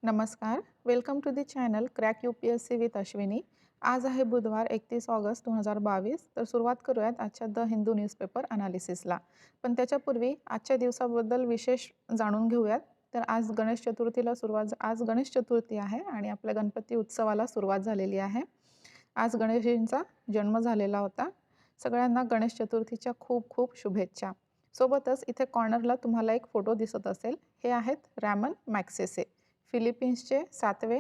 नमस्कार, welcome to the channel crack UPSC with Ashwini. आज आहे बुधवार 31 ऑगस्ट 2022. तर सुरुवात करूयात आजच्या द हिंदू न्यूजपेपर अनालिसिसला. पण त्याच्यापूर्वी आजच्या दिवसाबद्दल विशेष जाणून घेऊयात. तर आज गणेश चतुर्थी आहे आणि आपल्या गणपती उत्सवाला सुरुवात झालेली आहे. आज गणेशजींचा जन्म झालेला होता. सगळ्यांना गणेश चतुर्थीच्या खूप खूप शुभेच्छा. सोबतच इथे कॉर्नरला तुम्हाला एक फोटो दिसत असेल. हे आहेत रॅमन मॅग्सेसे, फिलिपिन्सचे 7वे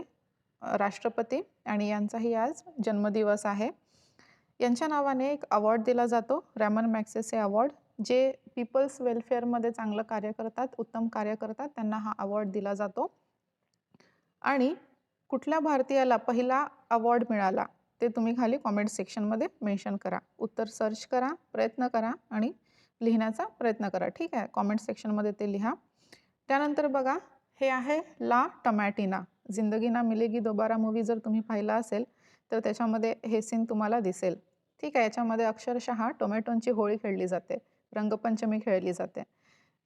राष्ट्रपती आणि यांचाही आज जन्मदिवस आहे. यांच्या नावाने एक अवॉर्ड दिला जातो, रॅमन मॅग्सेसे अवॉर्ड. जे पीपल्स वेलफेअरमध्ये चांगलं कार्य करतात, उत्तम कार्य करतात, त्यांना हा अवॉर्ड दिला जातो. आणि कुठल्या भारतीयाला पहिला अवॉर्ड मिळाला ते तुम्ही खाली कॉमेंट सेक्शनमध्ये मेन्शन करा. उत्तर सर्च करा, प्रयत्न करा आणि लिहिण्याचा प्रयत्न करा. ठीक आहे, कॉमेंट सेक्शनमध्ये ते लिहा. त्यानंतर बघा, हे आहे ला टमॅटिना, जिंदगी ना मिलेगी दोबारा मूवी जर तुम्ही पाहिला असेल तर त्याच्यामध्ये हे सीन तुम्हाला दिसेल. ठीक आहे, याच्यामध्ये अक्षरशः टोमॅटोंची होळी खेळली जाते, रंगपंचमी खेळली जाते.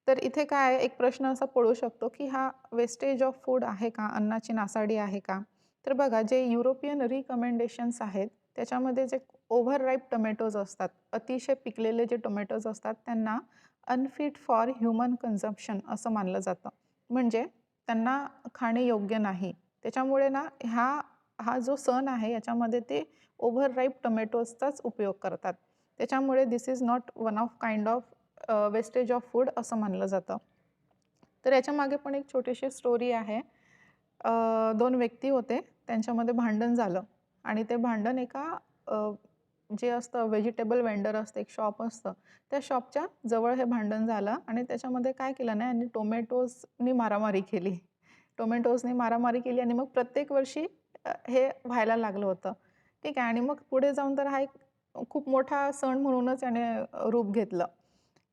तर इथे काय एक प्रश्न असा पडू शकतो की हा वेस्टेज ऑफ फूड आहे का, अन्नाची नासाडी आहे का? तर बघा, जे युरोपियन रिकमेंडेशन्स आहेत त्याच्यामध्ये जे ओव्हर राईप टोमॅटोज असतात, अतिशय पिकलेले जे टोमॅटोज असतात त्यांना अनफिट फॉर ह्युमन कन्झम्पशन असं मानलं जातं. म्हणजे त्यांना खाणे योग्य नाही. त्याच्यामुळे ना हा जो सण आहे याच्यामध्ये ते ओव्हर राईप टोमॅटोजचाच उपयोग करतात. त्याच्यामुळे this is not one of kind of wastage of food असं मानलं जातं. तर याच्यामागे पण एक छोटीशी स्टोरी आहे. 2 व्यक्ती होते, त्यांच्यामध्ये भांडण झालं आणि ते भांडण एका जे असतं व्हेजिटेबल वेंडर असतं, एक शॉप असतं, त्या शॉपच्या जवळ हे भांडण झालं आणि त्याच्यामध्ये काय केलं ना, यांनी टोमॅटोजनी मारामारी केली. टोमॅटोजनी मारामारी केली आणि मग प्रत्येक वर्षी हे व्हायला लागलं होतं. ठीक आहे, आणि मग पुढे जाऊन तर हा एक खूप मोठा सण म्हणूनच याने रूप घेतलं.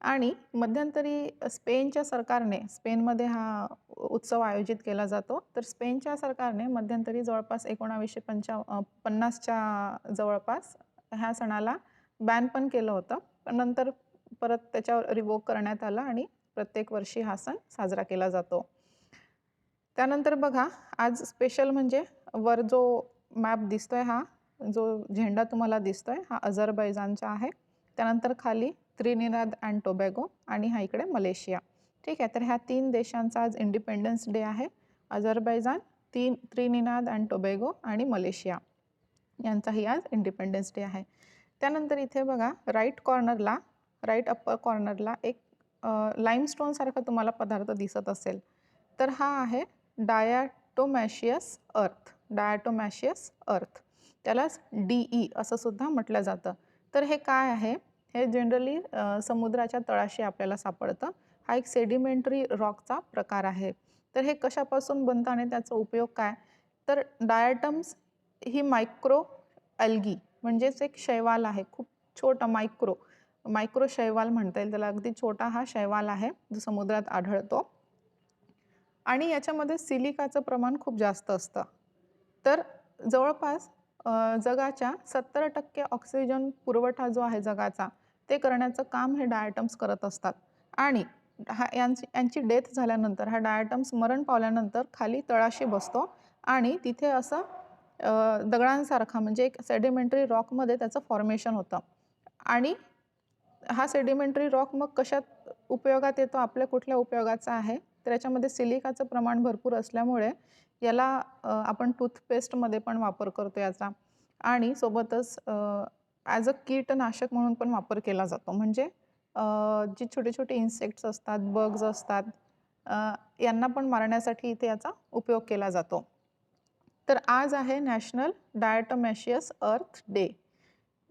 आणि मध्यंतरी स्पेनच्या सरकारने, स्पेनमध्ये हा उत्सव आयोजित केला जातो. तर स्पेनच्या सरकारने मध्यंतरी जवळपास 1950च्या जवळपास ह्या सणाला बॅन पण केलं होतं. पण नंतर परत त्याच्यावर रिवोक करण्यात आलं आणि प्रत्येक वर्षी हा सण साजरा केला जातो. त्यानंतर बघा, आज स्पेशल म्हणजे वर जो मॅप दिसतोय, हा जो झेंडा तुम्हाला दिसतोय, हा अझरबैजानचा आहे. त्यानंतर खाली त्रिनिदाद अँड टोबॅगो आणि हा इकडे मलेशिया. ठीक आहे, तर ह्या 3 देशांचा आज इंडिपेंडन्स डे आहे. अझरबैजान, त्रिनिदाद अँड टोबॅगो आणि मलेशिया यांचाही आज इंडिपेंडन्स डे आहे. त्यानंतर इथे बघा, राईट अप्पर कॉर्नरला एक लाईमस्टोनसारखा तुम्हाला पदार्थ दिसत असेल. तर हा आहे डायटोमॅशियस अर्थ. त्यालाच DE असं सुद्धा म्हटलं जातं. तर हे काय आहे? हे जनरली समुद्राच्या तळाशी आपल्याला सापडतं. हा एक सेडिमेंटरी रॉकचा प्रकार आहे. तर हे कशापासून बनतं आणि त्याचा उपयोग काय? तर डायटम्स ही मायक्रो अल्गी म्हणजेच एक शैवाल आहे, खूप छोटा मायक्रो शैवाल म्हणता येईल त्याला. अगदी छोटा हा शैवाल आहे जो समुद्रात आढळतो आणि याच्यामध्ये सिलिकाचं प्रमाण खूप जास्त असतं. तर जवळपास जगाच्या 70% ऑक्सिजन पुरवठा जो आहे जगाचा, ते करण्याचं काम हे डायटम्स करत असतात. आणि यांची डेथ झाल्यानंतर, हा डायटम्स मरण पावल्यानंतर खाली तळाशी बसतो आणि तिथे असं दगडांसारखा म्हणजे एक सेडिमेंटरी रॉकमध्ये त्याचं फॉर्मेशन होतं. आणि हा सेडिमेंटरी रॉक मग कशात उपयोगात येतो, आपल्या कुठल्या उपयोगाचा आहे? तर याच्यामध्ये सिलिकाचं प्रमाण भरपूर असल्यामुळे याला आपण टूथपेस्टमध्ये पण वापर करतो याचा. आणि सोबतच ॲज अ कीटनाशक म्हणून पण वापर केला जातो. म्हणजे जे छोटे-छोटे इन्सेक्ट्स असतात, बग्स असतात, यांना पण मारण्यासाठी इथे याचा उपयोग केला जातो. तर आज आहे नॅशनल डायटोमॅशियस अर्थ डे.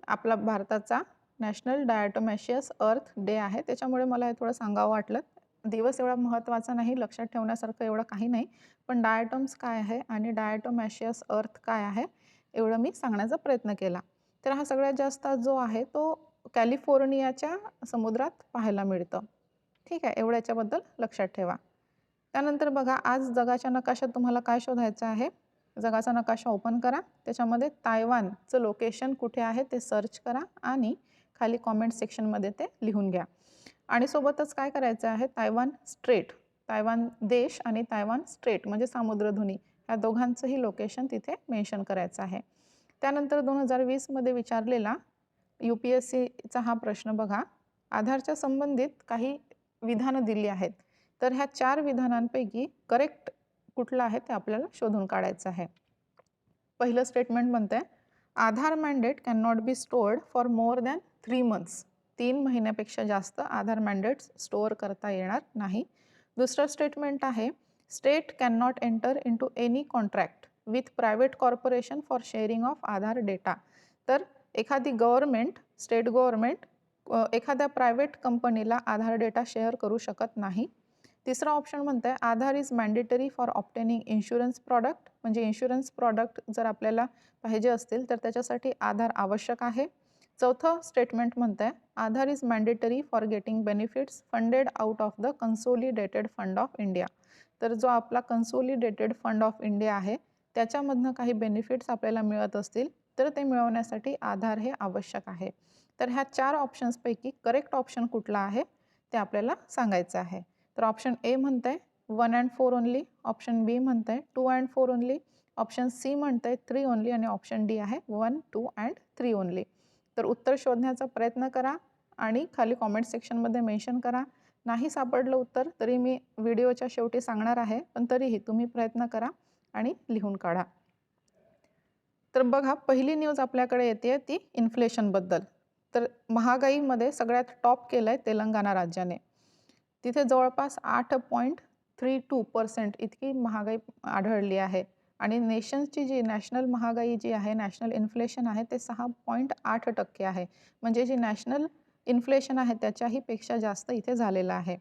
आपला भारताचा नॅशनल डायटोमॅशियस अर्थ डे आहे. त्याच्यामुळे मला हे थोडं सांगावं वाटलं. दिवस एवढा महत्त्वाचा नाही, लक्षात ठेवण्यासारखं एवढं काही नाही. पण डायटम्स काय आहे आणि डायटोमॅशियस अर्थ काय आहे, एवढं मी सांगण्याचा प्रयत्न केला. तर हा सगळ्यात जास्त जो आहे तो कॅलिफोर्नियाच्या समुद्रात पाहायला मिळतं. ठीक आहे, एवढं याच्याबद्दल लक्षात ठेवा. त्यानंतर बघा, आज जगाच्या नकाशात तुम्हाला काय शोधायचं आहे? जगाचा नकाशा ओपन करा. त्याच्यामध्ये तायवानचं लोकेशन कुठे आहे ते सर्च करा आणि खाली कॉमेंट सेक्शनमध्ये ते लिहून घ्या. आणि सोबतच काय करायचं आहे, तायवान देश आणि तायवान स्ट्रेट म्हणजे सामुद्रधुनी या दोघांचंही लोकेशन तिथे मेन्शन करायचं आहे. त्यानंतर 2020मध्ये विचारलेला UPSCचा हा प्रश्न बघा. आधारच्या संबंधित काही विधानं दिली आहेत. तर ह्या 4 विधानांपैकी करेक्ट कुठलं आहे ते आपल्याला शोधून काढायचं आहे. पहिलं स्टेटमेंट म्हणतंय Aadhaar mandate can not be stored for more than 3 months. 3 महिन्यापेक्षा जास्त आधार मॅन्डेट्स स्टोअर करता येणार नाही. दुसरं स्टेटमेंट आहे state can not enter into any contract with private corporation for sharing of Aadhaar data. तर एखादी गव्हर्नमेंट, स्टेट गव्हर्नमेंट एखाद्या प्रायव्हेट कंपनीला आधार डेटा शेअर करू शकत नाही. तिसरा ऑप्शन म्हणतं आहे Aadhaar is mandatory for obtaining insurance product. म्हणजे इन्शुरन्स प्रॉडक्ट जर आपल्याला पाहिजे असतील तर त्याच्यासाठी आधार आवश्यक आहे. चौथं स्टेटमेंट म्हणतं आहे Aadhaar is mandatory for getting benefits funded out of the consolidated fund of India. तर जो आपला कन्सोलिडेटेड फंड ऑफ इंडिया आहे त्याच्यामधनं काही बेनिफिट्स आपल्याला मिळत असतील तर ते मिळवण्यासाठी आधार हे आवश्यक आहे. तर ह्या 4 ऑप्शन्सपैकी करेक्ट ऑप्शन कुठला आहे ते आपल्याला सांगायचं आहे. तर ऑप्शन ए म्हणतंय 1 and 4 ओनली, ऑप्शन बी म्हणतंय 2 and 4 ओनली, ऑप्शन सी म्हणतंय 3 ओनली आणि ऑप्शन डी आहे 1, 2 and 3 ओनली. तर उत्तर शोधण्याचा प्रयत्न करा आणि खाली कॉमेंट सेक्शनमध्ये मेन्शन करा. नाही सापडलं उत्तर तरी मी व्हिडिओच्या शेवटी सांगणार आहे, पण तरीही तुम्ही प्रयत्न करा आणि लिहून काढा. तर बघा पहिली न्यूज आपल्याकडे येते ती इन्फ्लेशनबद्दल. तर महागाईमध्ये सगळ्यात टॉप केलं आहे तेलंगणा राज्याने. तिथे जवळपास 8.32% इतकी महागाई आढळली आहे आणि नेशन्सची जी नॅशनल महागाई जी आहे, नॅशनल इन्फ्लेशन आहे ते 6.8% आहे. म्हणजे जी नॅशनल इन्फ्लेशन आहे त्याच्याही पेक्षा जास्त इथे झालेलं आहे.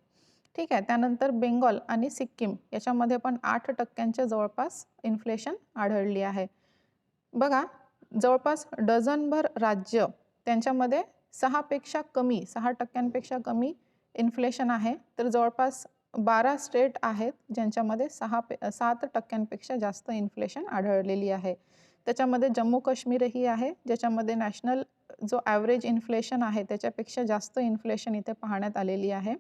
ठीक आहे. त्यानंतर बेंगॉल आणि सिक्कीम याच्यामध्ये पण 8% जवळपास इन्फ्लेशन आढळली आहे. बघा जवळपास डझनभर राज्य त्यांच्यामध्ये 6% कमी इन्फ्लेशन आहे. तर जवळपास 12 स्टेट आहेत ज्यांच्यामध्ये 7% जास्त इन्फ्लेशन आढळलेली आहे. त्याच्यामध्ये जम्मू काश्मीरही आहे ज्याच्यामध्ये नॅशनल जो ॲव्हरेज इन्फ्लेशन आहे त्याच्यापेक्षा जास्त इन्फ्लेशन इथे पाहण्यात आलेली आहे.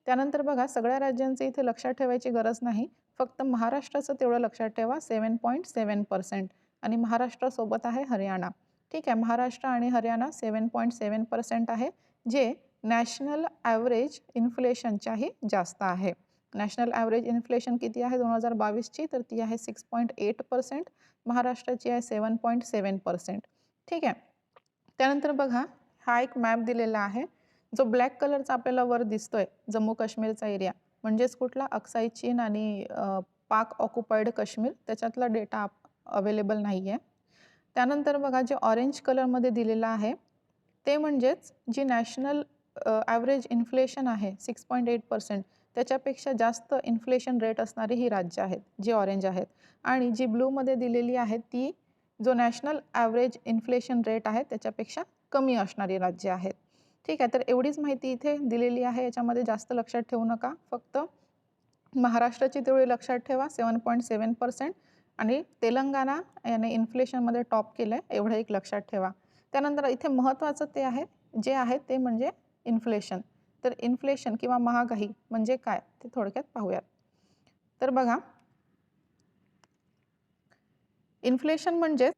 त्यानंतर बघा सगळ्या राज्यांचे इथे लक्षात ठेवायची गरज नाही. फक्त महाराष्ट्राचं तेवढं लक्षात ठेवा 7.7% आणि महाराष्ट्रासोबत आहे हरियाणा. ठीक आहे. महाराष्ट्र आणि हरियाणा 7.7% आहे जे नॅशनल ॲव्हरेज इन्फ्लेशनच्याही जास्त आहे. नॅशनल ॲव्हरेज इन्फ्लेशन किती आहे 2022ची तर ती आहे 6.8%. महाराष्ट्राची आहे 7.7%. ठीक आहे. त्यानंतर बघा हा एक मॅप दिलेला आहे जो ब्लॅक कलरचा आपल्याला वर दिसतोय जम्मू काश्मीरचा एरिया म्हणजेच कुठला अक्साई चीन आणि पाक ऑक्युपाईड काश्मीर त्याच्यातला डेटा अवेलेबल नाही आहे. त्यानंतर बघा जे ऑरेंज कलरमध्ये दिलेलं आहे ते म्हणजेच जी नॅशनल ॲव्हरेज इन्फ्लेशन आहे 6.8% त्याच्यापेक्षा जास्त इन्फ्लेशन रेट असणारी ही राज्य आहेत जी ऑरेंज आहेत आणि जी ब्लूमध्ये दिलेली आहे ती जो नॅशनल ॲव्हरेज इन्फ्लेशन रेट आहे त्याच्यापेक्षा कमी असणारी राज्य आहेत. ठीक आहे. तर एवढीच माहिती इथे दिलेली आहे. याच्यामध्ये जास्त लक्षात ठेवू नका. फक्त महाराष्ट्राची तेवढी लक्षात ठेवा 7.7% आणि तेलंगणा याने इन्फ्लेशनमध्ये टॉप केलं आहे एवढं एक लक्षात ठेवा. त्यानंतर इथे महत्त्वाचं ते आहे जे आहे ते म्हणजे इन्फ्लेशन. तर इन्फ्लेशन किंवा महागाई म्हणजे काय ते थोडक्यात पाहूयात. तर बघा इन्फ्लेशन म्हणजे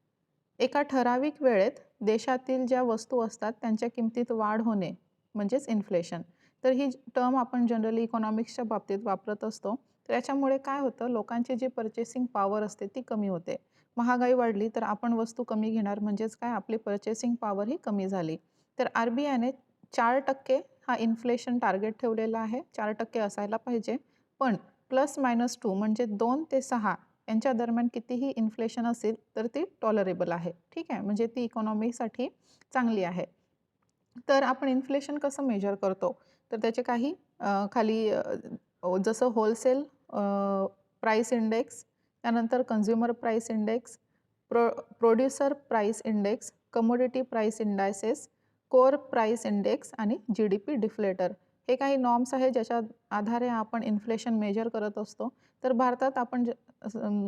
एका ठराविक वेळेत देशातील ज्या वस्तू असतात त्यांच्या किमतीत वाढ होणे म्हणजेच इन्फ्लेशन. तर ही टर्म आपण जनरली इकॉनॉमिक्सच्या बाबतीत वापरत असतो. तर याच्यामुळे काय होतं लोकांची जी पर्चेसिंग पॉवर असते ती कमी होते. महागाई वाढली तर आपण वस्तू कमी घेणार म्हणजेच काय आपली पर्चेसिंग पॉवर ही कमी झाली. तर RBIने 4% हा इन्फ्लेशन टार्गेट ठेवलेला आहे. 4% असायला पाहिजे पण ±2 म्हणजे 2 ते 6 यांच्या दरम्यान कितीही इन्फ्लेशन असेल तर ती टॉलरेबल आहे. ठीक आहे. म्हणजे ती इकॉनॉमीसाठी चांगली आहे. तर आपण इन्फ्लेशन कसं मेजर करतो तर त्याचे काही खाली जसं होलसेल प्राईस इंडेक्स, त्यानंतर consumer price index, producer price index, commodity price indices, core price index आणि GDP डिफ्लेटर हे काही नॉर्म्स आहेत ज्याच्या आधारे आपण इन्फ्लेशन मेजर करत असतो. तर भारतात आपण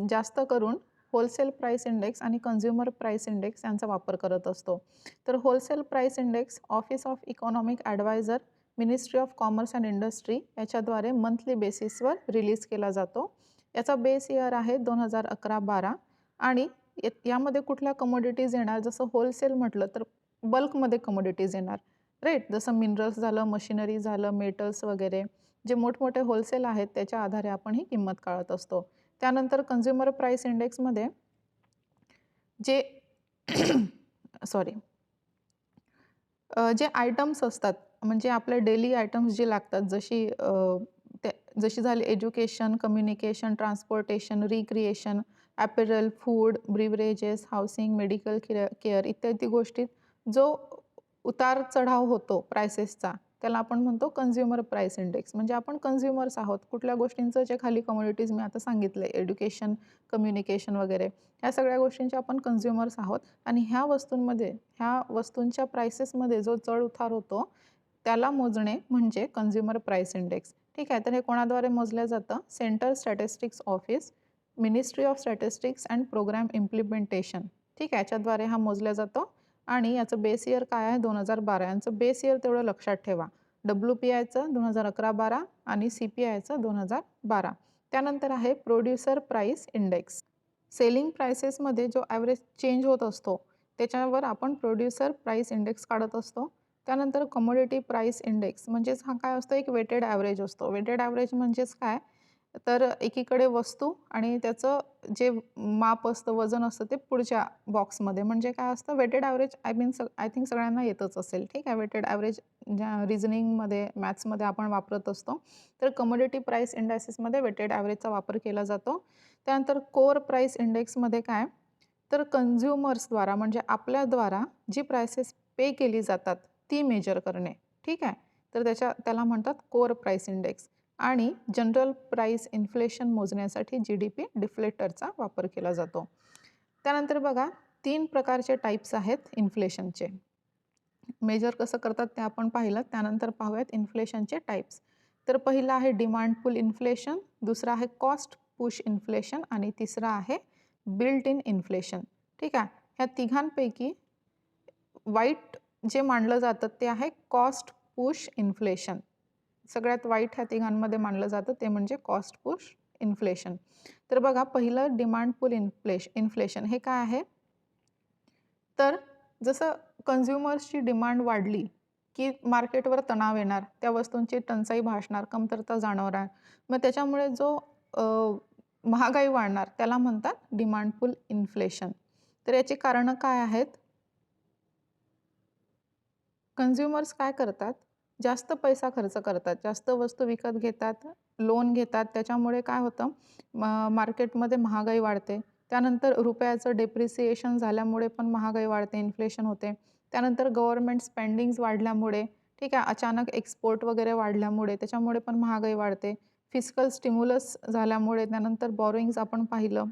जास्त करून होलसेल प्राईस इंडेक्स आणि कन्झ्युमर प्राईस इंडेक्स यांचा वापर करत असतो. तर wholesale price index office of economic adviser ministry of commerce and industry याच्याद्वारे मंथली बेसिसवर रिलीज केला जातो. याचा बेस इयर आहे 2011-12 आणि यामध्ये कुठल्या कमोडिटीज येणार, जसं होलसेल म्हटलं तर बल्कमध्ये कमोडिटीज येणार, राईट. जसं मिनरल्स झालं, मशिनरी झालं, मेटल्स वगैरे जे मोठमोठे होलसेल आहेत त्याच्या आधारे आपण ही किंमत काढत असतो. त्यानंतर कन्झ्युमर प्राईस इंडेक्समध्ये जे सॉरी जे आयटम्स असतात म्हणजे आपले डेली आयटम्स जे लागतात, जशी झाली education, communication, transportation, recreation, apparel, food, beverages, housing, medical care इत्यादी गोष्टीत जो उतार चढाव होतो प्राइसेसचा त्याला आपण म्हणतो कन्झ्युमर प्राईस इंडेक्स. म्हणजे आपण कन्झ्युमर्स आहोत. कुठल्या गोष्टींचं जे खाली कमोडिटीज मी आता सांगितले, एज्युकेशन, कम्युनिकेशन वगैरे ह्या सगळ्या गोष्टींचे आपण कन्झ्युमर्स आहोत आणि ह्या वस्तूंच्या प्राइसेसमध्ये जो चढ उतार होतो त्याला मोजणे म्हणजे कन्झ्युमर प्राईस इंडेक्स. ठीक आहे. तर हे कोणाद्वारे मोजलं जातं? Central statistics office, ministry of statistics and programme implementation. ठीक आहे. याच्याद्वारे हा मोजला जातो आणि याचं बेस इयर काय आहे? 2012. यांचं बेस इयर तेवढं लक्षात ठेवा. WPIचं 2011-12 आणि CPIचं 2012. त्यानंतर आहे प्रोड्युसर प्राईस इंडेक्स. सेलिंग प्राइसेसमध्ये जो ॲव्हरेज चेंज होत असतो त्याच्यावर आपण प्रोड्युसर प्राईस इंडेक्स काढत असतो. त्यानंतर कमोडिटी प्राईस इंडेक्स म्हणजेच हा काय असतो? एक वेटेड ॲव्हरेज असतो. वेटेड ॲव्हरेज म्हणजेच काय? तर एकीकडे वस्तू आणि त्याचं जे माप असतं, वजन असतं ते पुढच्या बॉक्समध्ये. म्हणजे काय असतं? वेटेड ॲव्हरेज आय थिंक सगळ्यांना येतच असेल. ठीक आहे. वेटेड ॲव्हरेज ज्या रिझनिंगमध्ये, मॅथ्समध्ये आपण वापरत असतो. तर कमोडिटी प्राईस इंडेक्सेसमध्ये वेटेड ॲव्हरेजचा वापर केला जातो. त्यानंतर कोर प्राईस इंडेक्समध्ये काय? तर कन्झ्युमर्सद्वारा म्हणजे आपल्याद्वारा जी प्राइसेस पे केली जातात ती मेजर करणे. ठीक आहे. तर त्याला म्हणतात कोर प्राईस इंडेक्स. आणि जनरल प्राईस इन्फ्लेशन मोजण्यासाठी GDP डिफ्लेटरचा वापर केला जातो. त्यानंतर बघा 3 प्रकारचे टाईप्स आहेत इन्फ्लेशनचे. मेजर कसं करतात ते आपण पाहिलं. त्यानंतर पाहूयात इन्फ्लेशनचे टाईप्स. तर पहिला आहे डिमांड पुल इन्फ्लेशन, दुसरा आहे कॉस्ट पुश इन्फ्लेशन आणि तिसरा आहे बिल्ट इन इन्फ्लेशन. ठीक आहे. ह्या तिघांपैकी वाईट जे मानलं जातं ते आहे कॉस्ट पुश इन्फ्लेशन. सगळ्यात वाईट ह्या तिघांमध्ये मानलं जातं ते म्हणजे कॉस्ट पुश इन्फ्लेशन. तर बघा पहिलं डिमांड पुल इन्फ्लेशन हे काय आहे? तर जसं कन्झ्युमर्सची डिमांड वाढली की मार्केटवर तणाव येणार, त्या वस्तूंची टंचाई भासणार, कमतरता जाणवणार. मग त्याच्यामुळे जो महागाई वाढणार त्याला म्हणतात डिमांड पुल इन्फ्लेशन. तर याची कारणं काय आहेत? कन्झ्युमर्स काय करतात? जास्त पैसा खर्च करतात, जास्त वस्तू विकत घेतात, लोन घेतात. त्याच्यामुळे काय होतं? मार्केटमध्ये महागाई वाढते. त्यानंतर रुपयाचं डेप्रिसिएशन झाल्यामुळे पण महागाई वाढते, इन्फ्लेशन होते. त्यानंतर गव्हर्नमेंट स्पेंडिंग्ज वाढल्यामुळे, ठीक आहे, अचानक एक्सपोर्ट वगैरे वाढल्यामुळे त्याच्यामुळे पण महागाई वाढते. फिस्कल स्टिम्युलस झाल्यामुळे, त्यानंतर बॉरोइंग्ज आपण पाहिलं,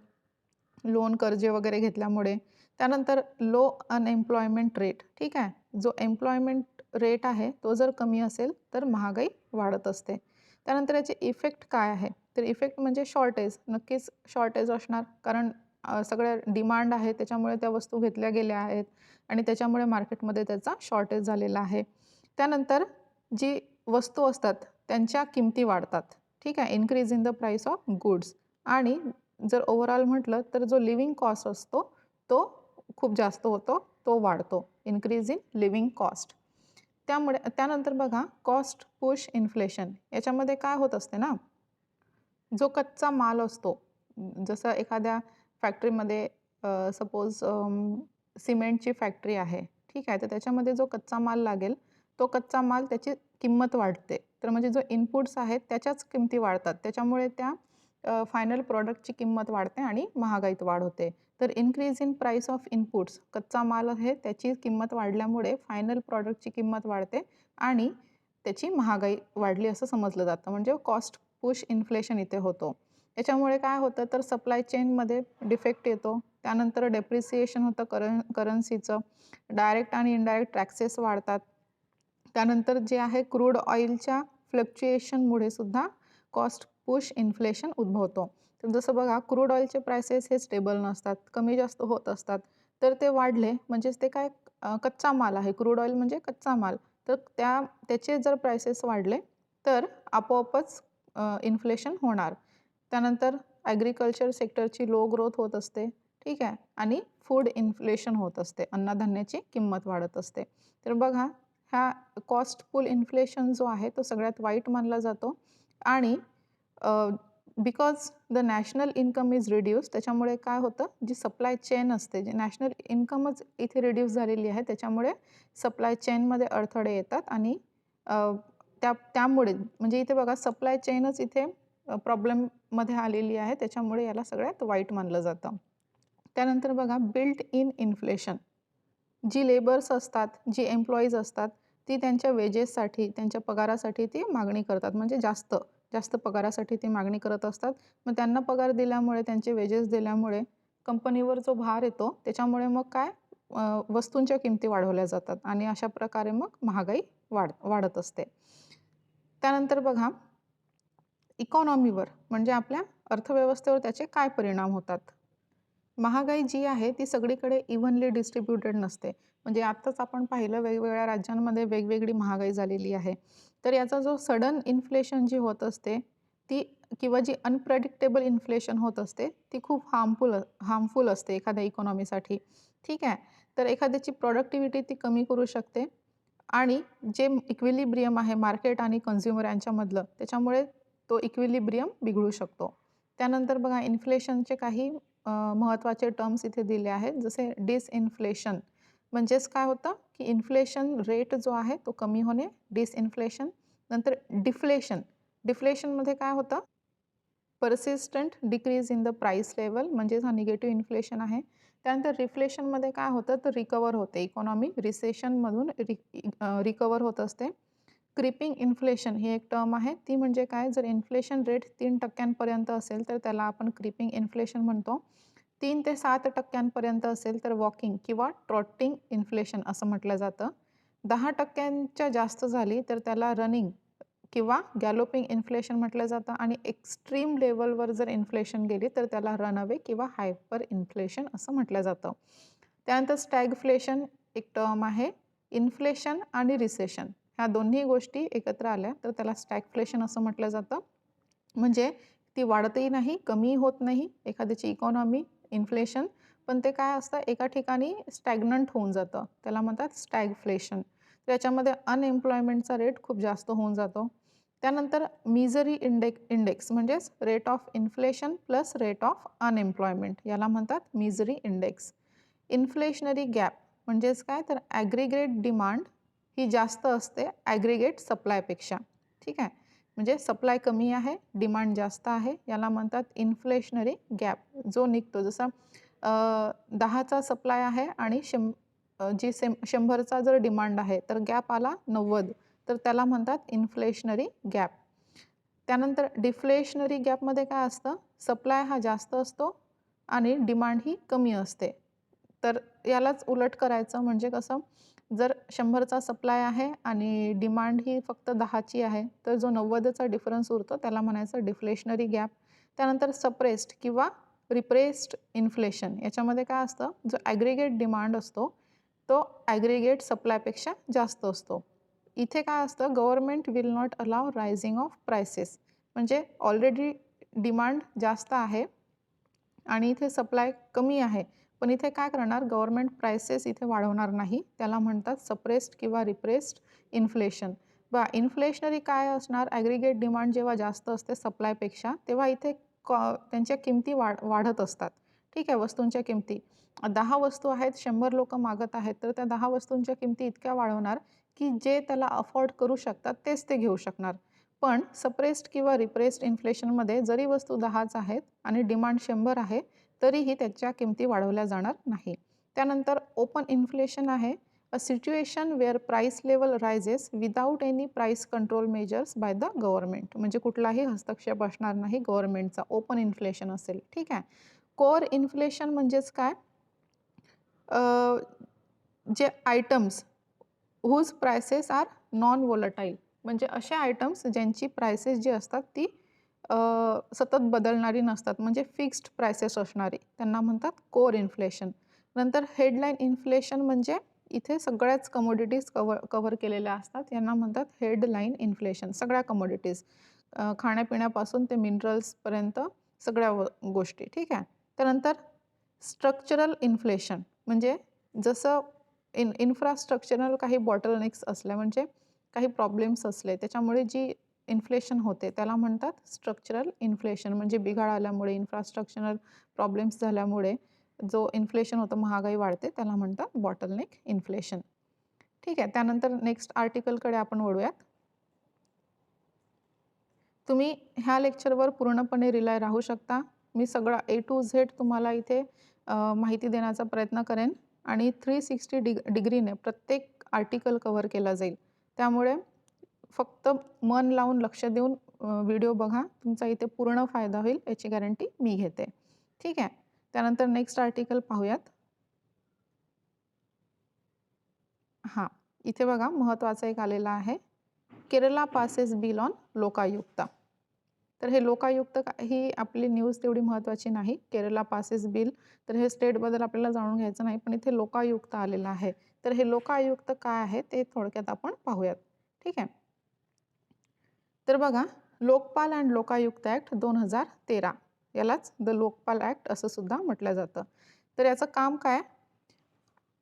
लोन कर्जे वगैरे घेतल्यामुळे. त्यानंतर लो अनएम्प्लॉयमेंट रेट. ठीक आहे. जो एम्प्लॉयमेंट रेट आहे तो जर कमी असेल तर महागाई वाढत असते. त्यानंतर याचे इफेक्ट काय आहे? तर इफेक्ट म्हणजे शॉर्टेज. नक्कीच शॉर्टेज असणार कारण सगळ्या डिमांड आहे त्याच्यामुळे त्या वस्तू घेतल्या गेल्या आहेत आणि त्याच्यामुळे मार्केटमध्ये त्याचा शॉर्टेज झालेला आहे. त्यानंतर जी वस्तू असतात त्यांच्या किमती वाढतात. ठीक आहे. Increase in the price of goods. आणि जर ओव्हरऑल म्हटलं तर जो लिव्हिंग कॉस्ट असतो तो खूप जास्त होतो, तो वाढतो. Increase in living cost. त्यानंतर बघा कॉस्ट पुश इन्फ्लेशन. याच्यामध्ये काय होत असते ना, जो कच्चा माल असतो, जसं एखाद्या फॅक्टरीमध्ये सपोज सिमेंटची फॅक्टरी आहे. ठीक आहे. तर त्याच्यामध्ये जो कच्चा माल लागेल तो कच्चा माल त्याची किंमत वाढते. तर म्हणजे जो इनपुट्स आहेत त्याच्याच किमती वाढतात. त्याच्यामुळे त्या फायनल प्रॉडक्टची किंमत वाढते आणि महागाईत वाढ होते. तर increase in price of inputs, कच्चा माल आहे त्याची किंमत वाढल्यामुळे फायनल प्रॉडक्टची किंमत वाढते आणि त्याची महागाई वाढली असं समजलं जातं. म्हणजे कॉस्ट पुश इन्फ्लेशन इथे होतो. याच्यामुळे काय होतं तर सप्लाय चेनमध्ये डिफेक्ट येतो. त्यानंतर डेप्रिसिएशन होतं करन्सीचं. डायरेक्ट आणि इनडायरेक्ट टॅक्सेस वाढतात. त्यानंतर जे आहे क्रूड ऑइलच्या फ्लक्च्युएशनमुळे सुद्धा कॉस्ट पुश इन्फ्लेशन उद्भवतो. तर जसं बघा क्रूड ऑइलचे प्राइसेस हे स्टेबल नसतात, कमी जास्त होत असतात. तर ते वाढले म्हणजेच ते काय कच्चा माल आहे. क्रूड ऑइल म्हणजे कच्चा माल. तर त्याचे जर प्राइसेस वाढले तर आपोआपच इन्फ्लेशन होणार. त्यानंतर ॲग्रिकल्चर सेक्टरची लो ग्रोथ होत असते, ठीक आहे, आणि फूड इन्फ्लेशन होत असते, अन्नधान्याची किंमत वाढत असते. तर बघा, ह्या कॉस्ट पुल इन्फ्लेशन जो आहे तो सगळ्यात वाईट मानला जातो आणि because the national income is reduce, त्याच्यामुळे काय होतं, जी सप्लाय चेन असते, जी नॅशनल इन्कमच इथे रिड्यूस झालेली आहे, त्याच्यामुळे सप्लाय चेनमध्ये अडथळे येतात आणि त्यामुळे म्हणजे इथे बघा सप्लाय चेनच इथे प्रॉब्लेममध्ये आलेली आहे, त्याच्यामुळे याला सगळ्यात वाईट मानलं जातं. त्यानंतर बघा बिल्ट इन इन्फ्लेशन, जी लेबर्स असतात, जी एम्प्लॉईज असतात, ती त्यांच्या वेजेससाठी, त्यांच्या पगारासाठी ती मागणी करतात, म्हणजे जास्त पगारासाठी ती मागणी करत असतात. मग त्यांना पगार दिल्यामुळे, त्यांचे वेजेस दिल्यामुळे कंपनीवर जो भार येतो त्याच्यामुळे मग काय वस्तूंच्या किमती वाढवल्या जातात आणि अशा प्रकारे मग महागाई वाढत असते. त्यानंतर बघा इकॉनॉमीवर म्हणजे आपल्या अर्थव्यवस्थेवर त्याचे काय परिणाम होतात. महागाई जी आहे ती सगळीकडे इव्हनली डिस्ट्रीब्युटेड नसते. म्हणजे आत्ताच आपण पाहिलं वेगवेगळ्या राज्यांमध्ये वेगवेगळी महागाई झालेली आहे. तर याचा जो सडन इन्फ्लेशन जी होत असते ती किंवा जी अनप्रेडिक्टेबल इन्फ्लेशन होत असते ती खूप हार्मफुल असते एखाद्या इकॉनॉमीसाठी, ठीक आहे. तर एखाद्याची प्रोडक्टिव्हिटी ती कमी करू शकते आणि जे इक्विलिब्रियम आहे मार्केट आणि कन्झ्युमर यांच्यामधलं, त्याच्यामुळे तो इक्विलिब्रियम बिघडू शकतो. त्यानंतर बघा इन्फ्लेशनचे काही महत्त्वाचे टर्म्स इथे दिले आहेत, जसे डिसइन्फ्लेशन म्हणजेच काय होतं की इन्फ्लेशन रेट जो आहे तो कमी होणे, डिसइन्फ्लेशन. नंतर डिफ्लेशनमध्ये काय होतं, persistent decrease in the price level म्हणजेच हा निगेटिव्ह इन्फ्लेशन आहे. त्यानंतर रिफ्लेशनमध्ये काय होतं तर रिकवर होते, इकॉनॉमी रिसेशनमधून रिकवर होत असते. क्रिपिंग इन्फ्लेशन ही एक टर्म आहे, ती म्हणजे काय, जर इन्फ्लेशन रेट 3% असेल तर त्याला आपण क्रिपिंग इन्फ्लेशन म्हणतो. 3 ते 7% असेल तर वॉकिंग किंवा ट्रॉटिंग इन्फ्लेशन असं म्हटलं जातं. 10% जास्त झाली तर त्याला रनिंग किंवा गॅलोपिंग इन्फ्लेशन म्हटलं जातं आणि एक्स्ट्रीम लेवलवर जर इन्फ्लेशन गेली तर त्याला रनअवे किंवा हायपर इन्फ्लेशन असं म्हटलं जातं. त्यानंतर स्टॅगफ्लेशन एक टर्म आहे. इन्फ्लेशन आणि रिसेशन ह्या दोन्ही गोष्टी एकत्र आल्या तर त्याला स्टॅगफ्लेशन असं म्हटलं जातं. म्हणजे ती वाढतही नाही, कमी होत नाही एखाद्याची इकॉनॉमी, इन्फ्लेशन, पण ते काय असतं एका ठिकाणी स्टॅग्नंट होऊन जातं, त्याला म्हणतात स्टॅगफ्लेशन. त्याच्यामध्ये अनएम्प्लॉयमेंटचा रेट खूप जास्त होऊन जातो. त्यानंतर मिझरी इंडेक्स म्हणजेच rate of inflation plus rate of unemployment, याला म्हणतात मिझरी इंडेक्स. इन्फ्लेशनरी गॅप म्हणजेच काय तर ॲग्रिगेट डिमांड ही जास्त असते ॲग्रिगेट सप्लायपेक्षा, ठीक आहे. म्हणजे सप्लाय कमी आहे, डिमांड जास्त आहे, याला म्हणतात इन्फ्लेशनरी गॅप. जो निघतो जसा 10चा सप्लाय आहे आणि 100चा जर डिमांड आहे तर गॅप आला 90, तर त्याला म्हणतात इन्फ्लेशनरी गॅप. त्यानंतर डिफ्लेशनरी गॅपमध्ये काय असतं, सप्लाय हा जास्त असतो आणि डिमांड ही कमी असते. तर यालाच उलट करायचं म्हणजे कसं, जर 100चा सप्लाय आहे आणि डिमांड ही फक्त 10ची आहे तर जो 90चा डिफरन्स उरतो त्याला म्हणायचं डिफ्लेशनरी गॅप. त्यानंतर सप्रेस्ड किंवा रिप्रेस्ड इन्फ्लेशन, याच्यामध्ये काय असतं, जो ॲग्रिगेट डिमांड असतो तो ॲग्रिगेट सप्लायपेक्षा जास्त असतो. इथे काय असतं, government will not allow rising of prices, म्हणजे ऑलरेडी डिमांड जास्त आहे आणि इथे सप्लाय कमी आहे, पण इथे काय करणार, गव्हर्नमेंट प्राइसेस इथे वाढवणार नाही, त्याला म्हणतात सप्रेस्ड किंवा रिप्रेस्ड इन्फ्लेशन. इन्फ्लेशनरी काय असणार, ॲग्रिगेट डिमांड जेव्हा जास्त असते सप्लायपेक्षा तेव्हा इथे त्यांच्या किमती वाढत असतात, ठीक आहे, वस्तूंच्या किमती. 10 वस्तू आहेत, 100 लोकं मागत आहेत, तर त्या 10 वस्तूंच्या किमती इतक्या वाढवणार की जे त्याला अफोर्ड करू शकतात तेच ते घेऊ शकणार. पण सप्रेस्ड किंवा रिप्रेस्ड इन्फ्लेशनमध्ये जरी वस्तू 10च आहेत आणि डिमांड 100 आहे तरीही त्याच्या किमती वाढवल्या जाणार नाही. त्यानंतर ओपन इन्फ्लेशन आहे, अ situation wear price level rises without any price control measures by the government, म्हणजे कुठलाही हस्तक्षेप असणार नाही गव्हर्नमेंटचा, ओपन इन्फ्लेशन असेल, ठीक आहे. कोअर इन्फ्लेशन म्हणजेच काय, जे items whose prices are non volatile, म्हणजे असे आयटम्स ज्यांची प्रायसेस जी असतात ती सतत बदलणारी नसतात, म्हणजे फिक्स्ड प्रायसेस असणारी, त्यांना म्हणतात कोअर इन्फ्लेशन. नंतर हेडलाईन इन्फ्लेशन म्हणजे इथे सगळ्याच कमोडिटीज कव्हर केलेल्या असतात. यांना म्हणतात हेडलाईन इन्फ्लेशन. सगळ्या कमोडिटीज खाण्यापिण्यापासून ते मिनरल्सपर्यंत सगळ्या गोष्टी, ठीक आहे. त्यानंतर स्ट्रक्चरल इन्फ्लेशन म्हणजे जसं इन्फ्रास्ट्रक्चरल काही बॉटलनेक्स असल्या म्हणजे काही प्रॉब्लेम्स असले त्याच्यामुळे जी इन्फ्लेशन होते त्याला म्हणतात स्ट्रक्चरल इन्फ्लेशन. म्हणजे बिघाड आल्यामुळे इन्फ्रास्ट्रक्चरल प्रॉब्लेम्स झाल्यामुळे जो इन्फ्लेशन होतं, महागाई वाढते, त्याला म्हणतात बॉटलनेक इन्फ्लेशन, ठीक आहे. त्यानंतर नेक्स्ट आर्टिकलकडे आपण वळूयात. तुम्ही ह्या लेक्चरवर पूर्णपणे रिलाय राहू शकता. मी सगळा A to Z तुम्हाला इथे माहिती देण्याचा प्रयत्न करेन आणि 360 डिग्रीने प्रत्येक आर्टिकल कव्हर केला जाईल. त्यामुळे फक्त मन लावून लक्ष देऊन व्हिडिओ बघा. तुमचा इथे पूर्ण फायदा होईल याची गॅरंटी मी घेते, ठीक आहे. त्यानंतर नेक्स्ट आर्टिकल पाहूयात. हां, इथे बघा महत्त्वाचं एक आलेलं आहे. केरला पासेस बिल ऑन लोकायुक्त. तर हे लोकायुक्त ही आपली न्यूज तेवढी महत्त्वाची नाही. केरला पासेस बिल, तर हे स्टेटबद्दल आपल्याला जाणून घ्यायचं नाही, पण इथे लोकायुक्त आलेलं आहे. तर हे लोकायुक्त काय आहे ते थोडक्यात आपण पाहूयात, ठीक आहे. तर बघा, लोकपाल अँड लोकायुक्त ॲक्ट 2013 यालाच द लोकपाल ॲक्ट असं सुद्धा म्हटलं जातं. तर याचं काम काय?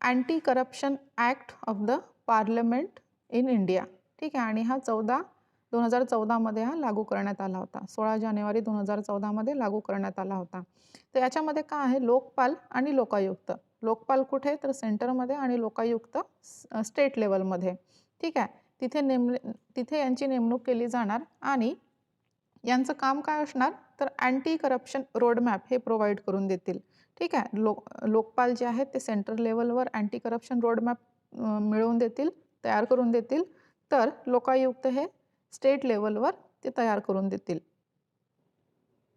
Anti corruption act of the parliament in India, ठीक आहे. आणि हा 2014मध्ये हा लागू करण्यात आला होता. 16 जानेवारी 2014मध्ये लागू करण्यात आला होता. तर याच्यामध्ये काय आहे? लोकपाल आणि लोकायुक्त. लोकपाल कुठे? तर सेंटरमध्ये आणि लोकायुक्त स्टेट लेवलमध्ये, ठीक आहे. तिथे यांची नेमणूक केली जाणार आणि यांचं काम काय असणार? तर अँटी करप्शन रोडमॅप हे प्रोव्हाइड करून देतील, ठीक आहे. लोकपाल जे आहेत ते सेंट्रल लेवलवर अँटी करप्शन रोडमॅप मिळवून देतील, तयार करून देतील. तर लोकायुक्त हे स्टेट लेवलवर ते तयार करून देतील.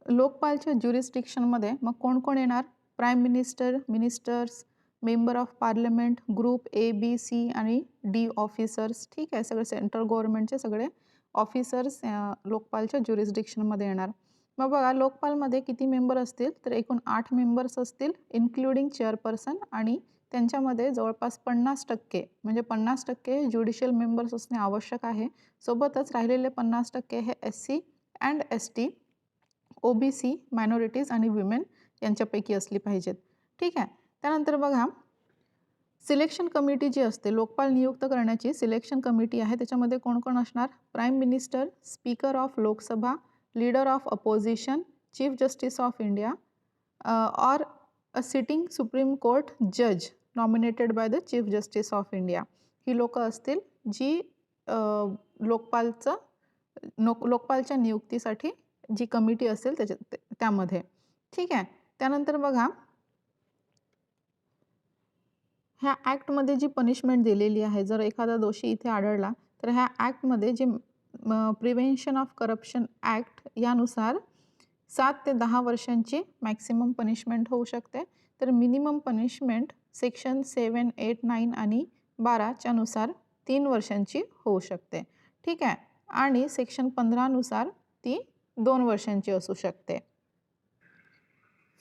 लोकपालच्या ज्युरिस्डिक्शनमध्ये मग कोण कोण येणार? Prime minister, ministers, member of parliament, group A, B, C आणि D ऑफिसर्स, ठीक आहे. सगळे सेंट्रल गव्हर्नमेंटचे सगळे ऑफिसर्स लोकपालच्या ज्युरिस्डिक्शनमध्ये येणार. मग बघा, लोकपालमध्ये किती मेंबर असतील? तर एकूण 8 मेंबर्स असतील, इन्क्लुडिंग चेअरपर्सन. आणि त्यांच्यामध्ये जवळपास 50% म्हणजे 50% ज्युडिशियल मेंबर्स असणे आवश्यक आहे. सोबतच राहिलेले 50% हे SC and ST, OBC, minorities आणि विमेन यांच्यापैकी असली पाहिजेत, ठीक आहे. त्यानंतर बघा, सिलेक्शन कमिटी जी असते, लोकपाल नियुक्त करण्याची सिलेक्शन कमिटी आहे, त्याच्यामध्ये कोण कोण असणार? Prime minister, speaker of Lok Sabha, leader of opposition, chief justice of India or a sitting supreme court जज nominated by the chief justice of India. ही लोकं असतील जी लोकपालच्या नियुक्तीसाठी जी कमिटी असेल त्यामध्ये, ठीक आहे. त्यानंतर बघा, ह्या ॲक्टमध्ये जी पनिशमेंट दिलेली आहे, जर एखादा दोषी इथे आढळला तर ह्या ॲक्टमध्ये जे प्रिव्हेन्शन ऑफ करप्शन ॲक्ट यानुसार 7 ते 10 वर्षांची मॅक्सिमम पनिशमेंट होऊ शकते. तर मिनिमम पनिशमेंट सेक्शन 7, 8, 9 आणि 12च्या नुसार 3 वर्षांची होऊ शकते, ठीक आहे. आणि सेक्शन 15नुसार ती 2 वर्षांची असू शकते.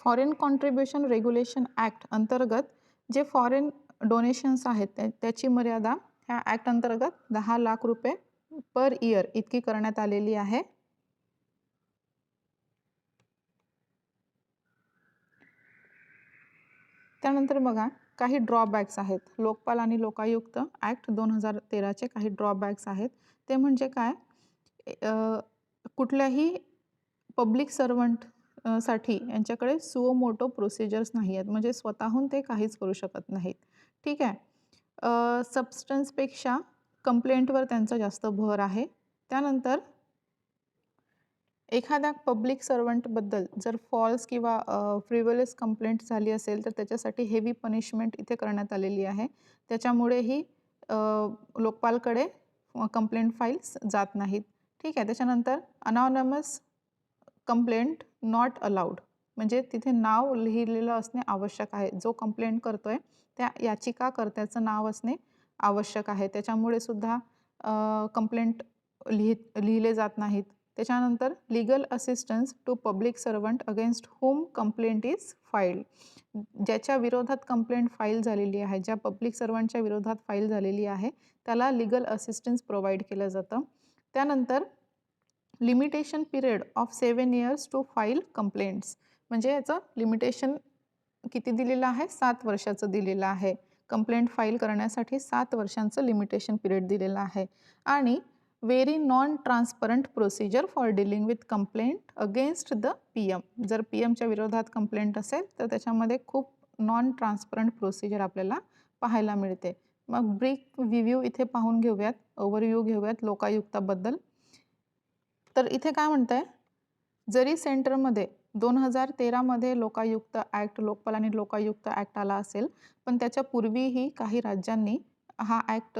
फॉरेन कॉन्ट्रिब्युशन रेग्युलेशन ॲक्ट अंतर्गत जे फॉरेन डोनेशन्स आहेत त्याची मर्यादा ह्या ॲक्ट अंतर्गत 10 लाख रुपये पर इयर इतकी करण्यात आलेली आहे. त्यानंतर बघा, काही ड्रॉबॅक्स आहेत. लोकपाल आणि लोकायुक्त ॲक्ट 2013चे काही ड्रॉबॅक्स आहेत. ते म्हणजे काय? कुठल्याही पब्लिक सर्वंट साठी यांच्याकडे सुओ मोटो प्रोसिजर्स नाही आहेत, म्हणजे स्वतःहून ते काहीच करू शकत नाहीत, ठीक आहे. सबस्टन्सपेक्षा कंप्लेंटवर त्यांचा जास्त भर आहे. त्यानंतर एखाद्या पब्लिक सर्वंटबद्दल जर फॉल्स किंवा फ्रिव्हियस कंप्लेंट झाली असेल तर त्याच्यासाठी हेवी पनिशमेंट इथे करण्यात आलेली आहे. त्याच्यामुळेही लोकपालकडे कंप्लेंट फाईल्स जात नाहीत, ठीक आहे. त्याच्यानंतर अनॉनमस कंप्लेंट नॉट अलाउड, म्हणजे तिथे नाव लिहिलेलं असणे आवश्यक आहे. जो कंप्लेंट करतोय त्या याचिकाकर्त्याचं नाव असणे आवश्यक आहे. त्याच्यामुळे सुद्धा कंप्लेंट लिहिले जात नाहीत. त्याच्यानंतर legal assistance to public servant against whom complaint is filed. ज्याच्या विरोधात कंप्लेंट फाईल झालेली आहे, ज्या पब्लिक सर्वंटच्या विरोधात फाईल झालेली आहे, त्याला लीगल असिस्टन्स प्रोव्हाइड केलं जातं. त्यानंतर limitation period of 7 years to file complaints. म्हणजे याचं लिमिटेशन किती दिलेलं आहे? 7 वर्षाचं दिलेलं आहे. कंप्लेंट फाईल करण्यासाठी 7 वर्षांचं लिमिटेशन पिरियड दिलेलं आहे. आणि very non transparent procedure for dealing with complaint against the PM. जर PMच्या विरोधात कंप्लेंट असेल तर त्याच्यामध्ये खूप नॉन ट्रान्सपरंट प्रोसिजर आपल्याला पाहायला मिळते. मग ब्रीफ रिव्ह्यू इथे पाहून घेऊयात, ओव्हरव्ह्यू घेऊयात लोकायुक्ताबद्दल. तर इथे काय म्हणतंय, जरी सेंटरमध्ये 2013 मध्ये लोकायुक्त ॲक्ट, लोकपाल आणि लोकायुक्त ॲक्ट आला असेल, पण त्याच्या पूर्वीही काही राज्यांनी हा ॲक्ट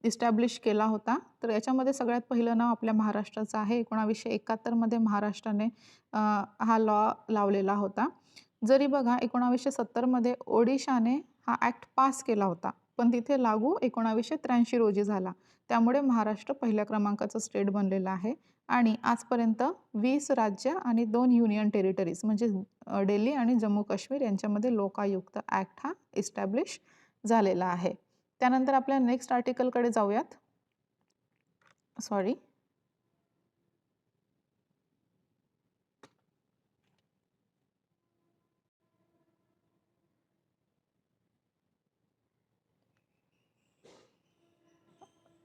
इस्टॅब्लिश केला होता. तर याच्यामध्ये सगळ्यात पहिलं नाव आपल्या महाराष्ट्राचं आहे. 1971 मध्ये महाराष्ट्राने हा लॉ लावलेला होता. जरी बघा 1970 मध्ये ओडिशाने हा ॲक्ट पास केला होता, पण तिथे लागू 1983 रोजी झाला. त्यामुळे महाराष्ट्र पहिल्या क्रमांकाचं स्टेट बनलेलं आहे. आणि आजपर्यंत 20 राज्य आणि 2 युनियन टेरिटरीज म्हणजे दिल्ली आणि जम्मू काश्मीर यांच्यामध्ये लोकायुक्त ॲक्ट हा इस्टॅब्लिश झालेला आहे. त्यानंतर आपल्या नेक्स्ट आर्टिकलकडे जाऊयात. सॉरी,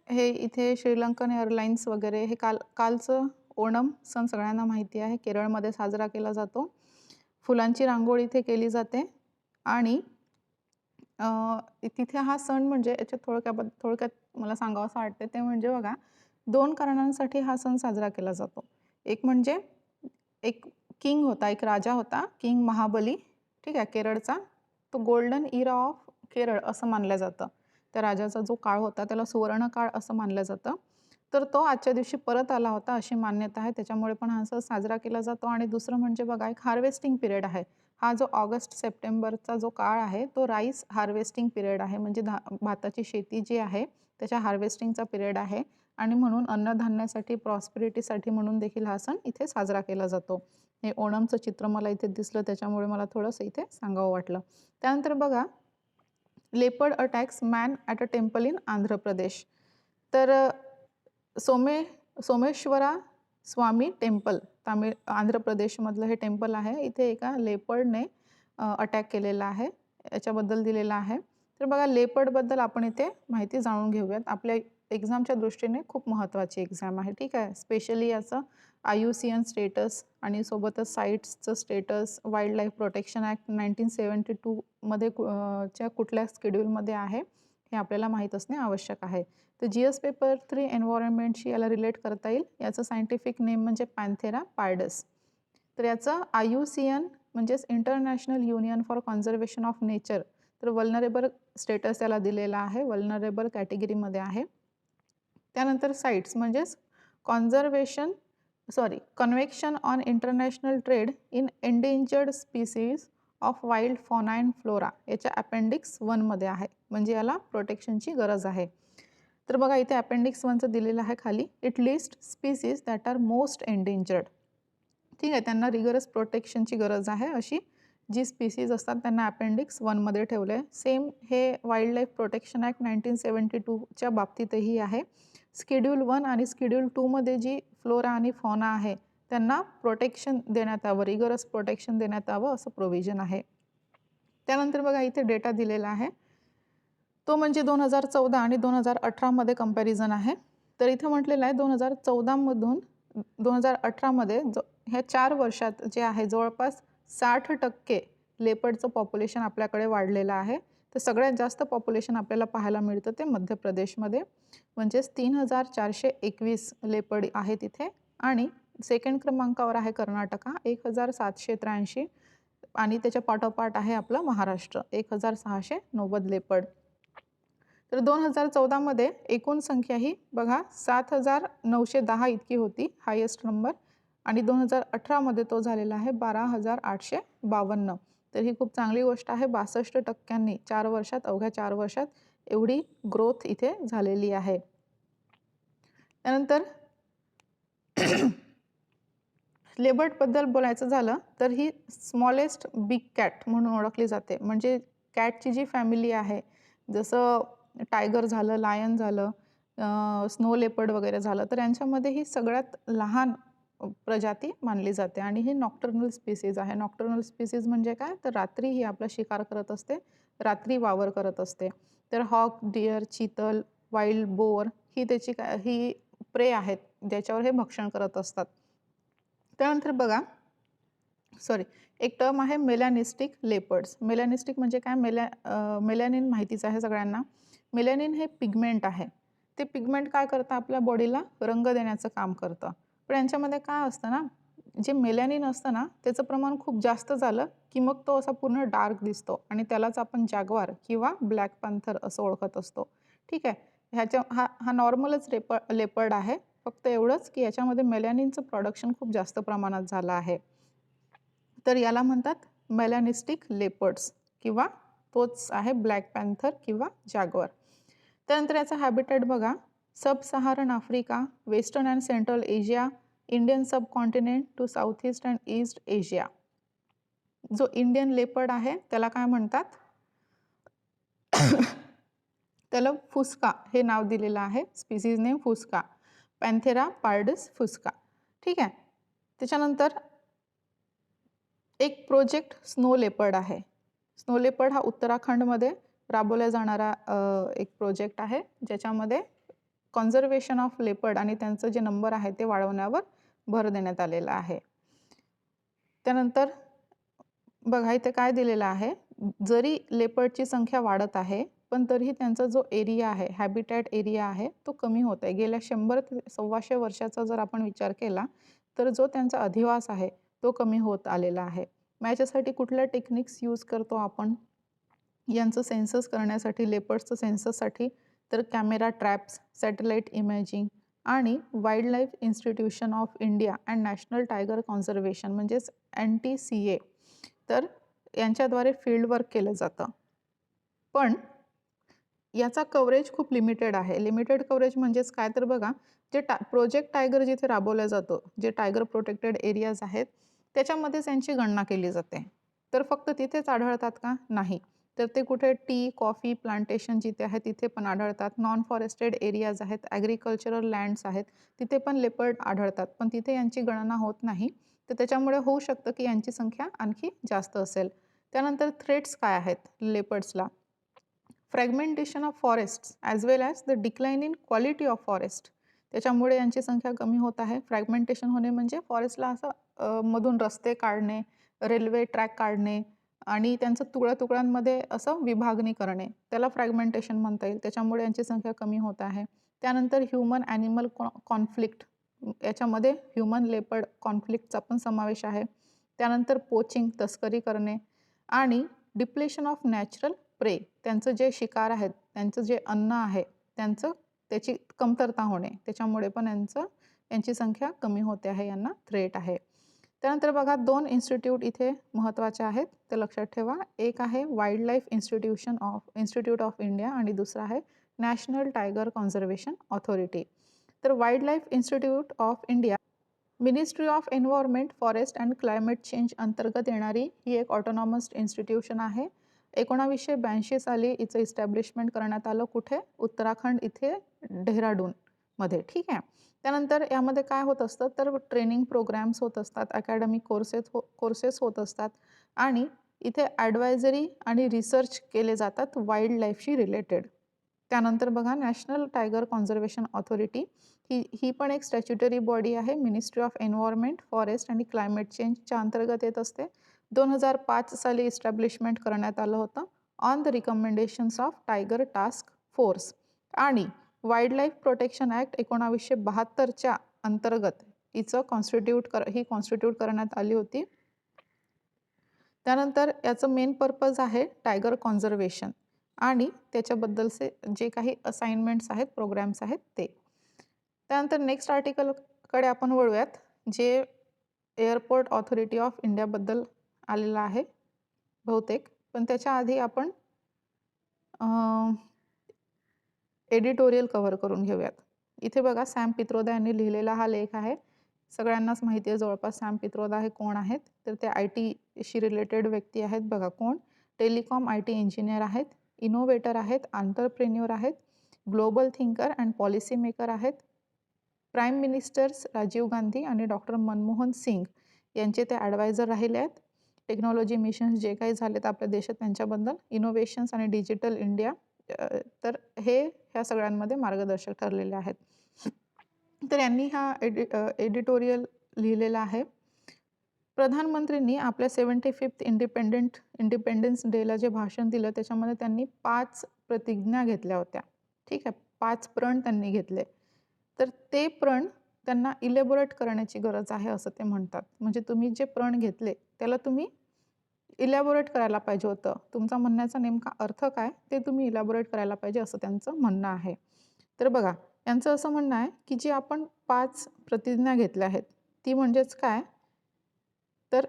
हे इथे श्रीलंकन एअरलाइन्स वगैरे हे कालचं ओणम सण सगळ्यांना माहिती आहे, केरळमध्ये साजरा केला जातो. फुलांची रांगोळी इथे केली जाते. आणि तिथे हा सण म्हणजे याच्या थोडक्यात मला सांगावं असं वाटतं ते म्हणजे बघा, 2 कारणांसाठी हा सण साजरा केला जातो. एक म्हणजे एक किंग होता, एक राजा होता, किंग महाबली, ठीक आहे, केरळचा. तो गोल्डन इरा ऑफ केरळ असं मानलं जातं. त्या राजाचा जो काळ होता त्याला सुवर्ण काळ असं मानलं जातं. तर तो आजच्या दिवशी परत आला होता अशी मान्यता आहे, त्याच्यामुळे पण हा सण साजरा केला जातो. आणि दुसरं म्हणजे बघा, एक हार्वेस्टिंग पिरियड आहे. हा जो ऑगस्ट सप्टेंबरचा जो काळ आहे तो राईस हार्वेस्टिंग पिरियड आहे, म्हणजे भाताची शेती जी आहे त्याच्या हार्वेस्टिंगचा पिरियड आहे. आणि म्हणून अन्नधान्यासाठी, प्रॉस्पेरिटीसाठी म्हणून देखील हा सण इथे साजरा केला जातो. हे ओणमचं चित्र मला इथे दिसलं त्याच्यामुळे मला थोडंसं इथे सांगावं वाटलं. त्यानंतर बघा, leopard attacks man at a temple in Andhra Pradesh. तर सोमेश्वरा स्वामी टेम्पल, आंध्र प्रदेशमधलं हे टेम्पल आहे. इथे एका लेपर्डने अटॅक केलेला आहे, याच्याबद्दल दिलेलं आहे. तर बघा, लेपर्डबद्दल आपण इथे माहिती जाणून घेऊयात. आपल्या एक्झामच्या दृष्टीने खूप महत्त्वाची एक्झाम आहे, ठीक आहे. स्पेशली याचं IUCN स्टेटस आणि सोबतच साईट्सचं status, wild life protection act 1972 मध्ये च्या कुठल्या शेड्यूलमध्ये आहे हे आपल्याला माहीत असणे आवश्यक आहे. तर GS पेपर 3 एन्व्हायरमेंटशी याला रिलेट करता येईल. याचं सायंटिफिक नेम म्हणजे पॅन्थेरा पार्डस. तर याचं IUCN म्हणजेच international union for conservation of nature, तर वल्नरेबल स्टेटस याला दिलेला आहे, वल्नरेबल कॅटेगरीमध्ये आहे. त्यानंतर साईट्स म्हणजेच convention on international trade in endangered species of wild fauna and flora याच्या अपेंडिक्स 1 मध्ये आहे, म्हणजे याला प्रोटेक्शनची गरज आहे. तर बघा, इथे अपेंडिक्स 1चं दिलेलं आहे खाली. It list species that are most endangered, ठीक आहे, त्यांना रिगरस प्रोटेक्शनची गरज आहे अशी जी स्पीसीज असतात त्यांना अपेंडिक्स 1 मध्ये ठेवलं आहे. सेम हे वाईल्ड लाईफ प्रोटेक्शन ॲक्ट 1972च्या बाबतीतही आहे. शेड्यूल 1 आणि शेड्यूल 2 मध्ये जी फ्लोरा आणि फॉना आहे त्यांना प्रोटेक्शन देण्यात यावं, रिगरस प्रोटेक्शन देण्यात यावं असं प्रोव्हिजन आहे. त्यानंतर बघा, इथे डेटा दिलेला आहे, तो म्हणजे 2014 आणि 2018 मध्ये कंपॅरिझन आहे. तर इथे म्हटलेलं आहे 2014 मधून 2018 मध्ये ह्या 4 वर्षात जे आहे जवळपास 60% लेपर्डचं पॉप्युलेशन आपल्याकडे वाढलेलं आहे. तर सगळ्यात जास्त पॉप्युलेशन आपल्याला पाहायला मिळतं ते मध्य प्रदेशमध्ये, म्हणजेच 3421 लेपर्ड आहे तिथे. आणि सेकंड क्रमांकावर आहे कर्नाटका 1783 आणि त्याच्या पाठोपाठ आहे आपलं महाराष्ट्र 1690 लेपर्ड. तर 2014 मध्ये एकूण संख्या ही बघा 7910 इतकी होती, हायेस्ट नंबर. आणि 2018 मध्ये तो झालेला आहे 12852. तर ही खूप चांगली गोष्ट आहे. 62% 4 वर्षात, अवघ्या 4 वर्षात एवढी ग्रोथ इथे झालेली आहे. त्यानंतर लेपर्डबद्दल बोलायचं झालं तर ही स्मॉलेस्ट बिग कॅट म्हणून ओळखली जाते. म्हणजे कॅटची जी फॅमिली आहे, जसं टायगर झालं, लायन झालं, स्नो लेपर्ड वगैरे झालं, तर यांच्यामध्ये ही सगळ्यात लहान प्रजाती मानली जाते आणि ही नॉक्टर्नल स्पीसीज आहे. नॉक्टर्नल स्पीसीज म्हणजे काय? तर रात्री ही आपला शिकार करत असते, रात्री वावर करत असते. तर हॉक, डिअर, चितल, वाईल्ड बोर ही त्याची ही प्रे आहेत, ज्याच्यावर हे भक्षण करत असतात. त्यानंतर बघा, सॉरी, एक टर्म आहे मेलॅनिस्टिक लेपर्ड्स. मेलॅनिस्टिक म्हणजे काय? मेलॅनिन माहितीच आहे सगळ्यांना. मेलॅनिन हे पिगमेंट आहे. ते पिगमेंट काय करतं? आपल्या बॉडीला रंग देण्याचं काम करतं. पण यांच्यामध्ये काय असतं ना, जे मेलॅनिन असतं ना, त्याचं प्रमाण खूप जास्त झालं की मग तो असा पूर्ण डार्क दिसतो आणि त्यालाच आपण जॅग्वार किंवा ब्लॅक पॅन्थर असं ओळखत असतो. ठीक आहे. हा नॉर्मलच लेपर्ड आहे. फक्त एवढंच की याच्यामध्ये मेलॅनिनचं प्रोडक्शन खूप जास्त प्रमाणात झालं आहे. तर याला म्हणतात मेलॅनिस्टिक लेपर्ड्स किंवा तोच आहे ब्लॅक पॅन्थर किंवा जॅग्वार. त्यानंतर याचा हॅबिटॅट बघा, sub Saharan Africa, western and central Asia, Indian sub continent to south east and east Asia. जो इंडियन लेपर्ड आहे त्याला काय म्हणतात? त्याला फुस्का हे नाव दिलेलं आहे. Species name fusca, Panthera pardus fusca. ठीक आहे. त्याच्यानंतर एक प्रोजेक्ट स्नो लेपर्ड आहे. स्नो लेपर्ड हा उत्तराखंडमध्ये राबवला जाणारा एक प्रोजेक्ट आहे, ज्याच्यामध्ये कॉन्झर्वेशन ऑफ लेपर्ड आणि त्यांचं जे नंबर आहे ते वाढवण्यावर भर देण्यात आलेला आहे. त्यानंतर बघा इथे काय दिलेलं आहे, जरी लेपर्डची संख्या वाढत आहे, पण तरीही त्यांचा जो एरिया आहे, हॅबिटॅट एरिया आहे, तो कमी होत आहे. गेल्या 100 ते 125 वर्षाचा जर आपण विचार केला, तर जो त्यांचा अधिवास आहे, तो कमी होत आलेला आहे. मग याच्यासाठी कुठल्या टेक्निक्स यूज करतो आपण यांचं सेन्सस करण्यासाठी, लेपर्ड्सचं सेन्सससाठी? तर कॅमेरा ट्रॅप्स, सॅटेलाइट इमेजिंग आणि wild life institution of India and national tiger conservation म्हणजेच NTCA, तर यांच्याद्वारे फील्ड वर्क केलं जातं. पण याचा कव्हरेज खूप लिमिटेड आहे. लिमिटेड कव्हरेज म्हणजेच काय? तर बघा, जे प्रोजेक्ट टायगर जिथे राबवला जातो, जे टायगर प्रोटेक्टेड एरियाज आहेत, त्याच्यामध्येच यांची गणना केली जाते. तर फक्त तिथेच आढळतात का? नाही. तर ते कुठे टी, कॉफी प्लांटेशन जिथे आहे तिथे पण आढळतात. नॉन फॉरेस्टेड एरियाज आहेत, ॲग्रिकल्चरल लँड्स आहेत, तिथे पण लेपर्ड आढळतात. पण तिथे यांची गणना होत नाही. तर त्याच्यामुळे होऊ शकतं की यांची संख्या आणखी जास्त असेल. त्यानंतर थ्रेट्स काय आहेत लेपर्ड्सला? Fragmentation of forests as well as the decline in quality of forest. त्याच्यामुळे यांची संख्या कमी होत आहे. फ्रॅगमेंटेशन होणे म्हणजे फॉरेस्टला असं मधून रस्ते काढणे, रेल्वे ट्रॅक काढणे आणि त्यांचं तुकड्या-तुकड्यांमध्ये असं विभागणी करणे, त्याला फ्रॅगमेंटेशन म्हणता येईल. त्याच्यामुळे यांची संख्या कमी होत आहे. त्यानंतर ह्युमन ॲनिमल कॉन्फ्लिक्ट, याच्यामध्ये ह्युमन लेपर्ड कॉन्फ्लिक्टचा पण समावेश आहे. त्यानंतर पोचिंग, तस्करी करणे आणि डिप्लेशन ऑफ नॅचरल प्रे, त्यांचं जे शिकार आहेत, त्यांचं जे अन्न आहे, त्याची कमतरता होणे, त्याच्यामुळे पण यांची संख्या कमी होते आहे, यांना थ्रेट आहे. त्यानंतर बघा, 2 इन्स्टिट्यूट इथे महत्त्वाचे आहेत, ते लक्षात ठेवा. एक आहे wild life institute of India आणि दुसरा आहे नॅशनल टायगर कॉन्झर्वेशन ऑथॉरिटी. तर wild life institute of India ministry of environment, forest and climate change अंतर्गत येणारी ही एक ऑटोनॉमस इन्स्टिट्यूशन आहे. 1982 साली हिचं इस्टॅब्लिशमेंट करण्यात आलं. कुठे? उत्तराखंड इथे, डेहराडूनमध्ये. ठीक आहे. त्यानंतर यामध्ये काय होत असतं, तर ट्रेनिंग प्रोग्रॅम्स होत असतात, अकॅडमिक कोर्सेस होत असतात आणि इथे ॲडवायझरी आणि रिसर्च केले जातात वाईल्ड लाईफशी रिलेटेड. त्यानंतर बघा, नॅशनल टायगर कॉन्झर्वेशन ऑथॉरिटी ही पण एक स्टॅच्युटरी बॉडी आहे. मिनिस्ट्री ऑफ एन्व्हायरमेंट, फॉरेस्ट आणि क्लायमेट चेंजच्या अंतर्गत येत असते. 2005 साली इस्टॅब्लिशमेंट करण्यात आलं होतं on the recommendations of tiger task force आणि वाईल्ड लाईफ प्रोटेक्शन ॲक्ट 1972च्या अंतर्गत हिचं कॉन्स्टिट्यूट करण्यात आली होती. त्यानंतर याचं मेन पर्पज आहे टायगर कॉन्झर्वेशन आणि त्याच्याबद्दलचे जे काही असाइनमेंट्स आहेत, प्रोग्रॅम्स आहेत ते. त्यानंतर नेक्स्ट आर्टिकलकडे आपण वळूयात, जे एअरपोर्ट ऑथॉरिटी ऑफ इंडियाबद्दल आलेलं आहे बहुतेक. पण त्याच्या आधी आपण एडिटोरियल कव्हर करून घेऊयात. इथे बघा, सॅम पित्रोदा यांनी लिहिलेला हा लेख आहे. सगळ्यांनाच माहिती आहे जवळपास सॅम पित्रोदा हे कोण आहेत, तर ते IT शी रिलेटेड व्यक्ती आहेत. बघा कोण, टेलिकॉम IT इंजिनियर आहेत, इनोव्हेटर आहेत, एंटरप्रेन्योर आहेत, global thinker and policy maker आहेत. प्राईम मिनिस्टर्स राजीव गांधी आणि डॉक्टर मनमोहन सिंग यांचे ते ॲडवायझर राहिले आहेत. टेक्नॉलॉजी मिशन्स जे काही झालेत आपल्या देशात त्यांच्याबद्दल, इनोव्हेशन्स आणि डिजिटल इंडिया, तर हे ह्या सगळ्यांमध्ये मार्गदर्शक ठरलेले आहेत. तर यांनी हा एडिटोरियल लिहिलेला आहे. प्रधानमंत्रींनी आपल्या 75th इंडिपेंडन्स डेला जे भाषण दिलं त्याच्यामध्ये त्यांनी 5 प्रतिज्ञा घेतल्या होत्या. ठीक आहे, 5 प्रण त्यांनी घेतले. तर ते प्रण त्यांना इलॅबोरेट करण्याची गरज आहे असं ते म्हणतात. म्हणजे तुम्ही जे प्रण घेतले त्याला तुम्ही इलॅबोरेट करायला पाहिजे होतं. तुमचा म्हणण्याचा नेमका अर्थ काय ते तुम्ही इलॅबोरेट करायला पाहिजे असं त्यांचं म्हणणं आहे. तर बघा, यांचं असं म्हणणं आहे की जी आपण 5 प्रतिज्ञा घेतल्या आहेत ती म्हणजेच काय, तर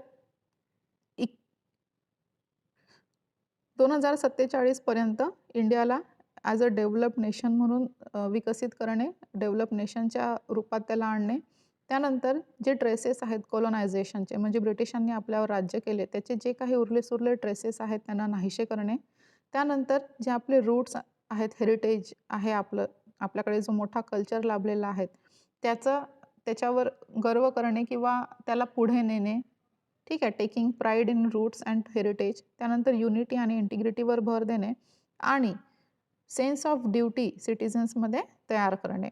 2047 पर्यंत इंडियाला ॲज अ डेव्हलप नेशन म्हणून विकसित करणे, डेव्हलप नेशनच्या रूपात त्याला आणणे. त्यानंतर जे ट्रेसेस आहेत कॉलोनायझेशनचे, म्हणजे ब्रिटिशांनी आपल्यावर राज्य केले त्याचे जे काही उरले-सुरले ट्रेसेस आहेत त्यांना नाहीसे करणे. त्यानंतर जे आपले रूट्स आहेत, हेरिटेज आहे आपल्याकडे जो मोठा कल्चर लाभलेला आहे त्याच्यावर गर्व करणे किंवा त्याला पुढे नेणे. ठीक आहे, taking pride in roots and heritage. त्यानंतर युनिटी आणि इंटिग्रिटीवर भर देणे आणि सेन्स ऑफ ड्युटी सिटिझन्समध्ये तयार करणे.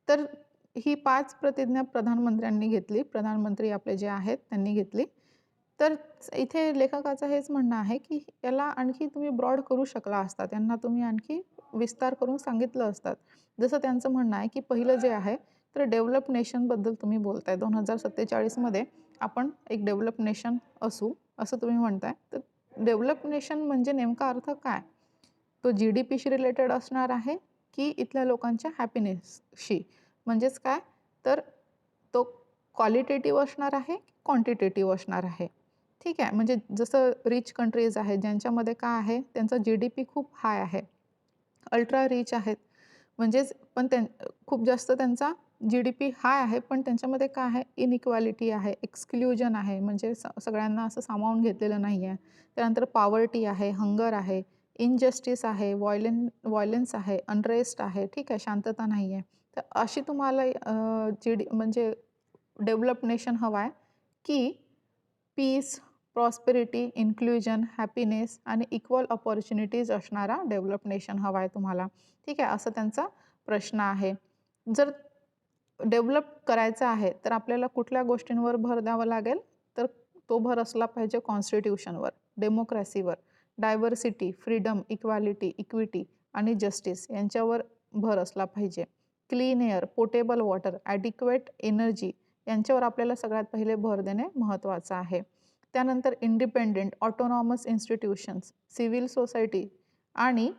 तर ही 5 प्रतिज्ञा प्रधानमंत्र्यांनी घेतली, प्रधानमंत्री आपले जे आहेत त्यांनी घेतली. तर इथे लेखकाचं हेच म्हणणं आहे की याला आणखी तुम्ही ब्रॉड करू शकला असता, त्यांना तुम्ही आणखी विस्तार करून सांगितलं असतात. जसं त्यांचं म्हणणं आहे की पहिलं जे आहे तर डेव्हलप नेशनबद्दल तुम्ही बोलताय. 2047 मध्ये आपण एक डेव्हलप नेशन असू असं तुम्ही म्हणताय. तर डेव्हलप नेशन म्हणजे नेमका अर्थ काय? तो GDPशी रिलेटेड असणार आहे की इथल्या लोकांच्या हॅपीनेसशी? म्हणजेच काय, तर तो क्वालिटेटिव्ह असणार आहे की क्वांटिटेटिव्ह असणार आहे? ठीक आहे, म्हणजे जसं रिच कंट्रीज आहेत ज्यांच्यामध्ये काय आहे, त्यांचा GDP खूप हाय आहे, अल्ट्रा रिच आहेत. म्हणजेच पण खूप जास्त त्यांचा GDP हाय आहे, पण त्यांच्यामध्ये काय आहे, इनइक्वालिटी आहे, एक्सक्ल्युजन आहे, म्हणजे सगळ्यांना असं सामावून घेतलेलं नाही आहे. त्यानंतर पॉवर्टी आहे, हंगर आहे, इनजस्टिस आहे, व्हायलन्स आहे, अनरेस्ट आहे. ठीक आहे, शांतता नाही आहे. तर अशी तुम्हाला म्हणजे डेव्हलप नेशन हवा आहे की पीस, प्रॉस्पेरिटी, इन्क्ल्युजन, हॅपीनेस आणि इक्वल अपॉर्च्युनिटीज असणारा डेव्हलप नेशन हवा आहे तुम्हाला? ठीक आहे, असं त्यांचा प्रश्न आहे. जर डेव्हलप करायचं आहे तर आपल्याला कुठल्या गोष्टींवर भर द्यावा लागेल, तर तो भर असला पाहिजे कॉन्स्टिट्यूशनवर, डेमोक्रॅसीवर, डायव्हर्सिटी, फ्रीडम, इक्वालिटी, इक्विटी आणि जस्टिस यांच्यावर भर असला पाहिजे. Clean air, portable water, adequate energy यांच्यावर आपल्याला सगळ्यात पहिले भर देणे महत्त्वाचं आहे. त्यानंतर independent, autonomous institutions, civil society आणि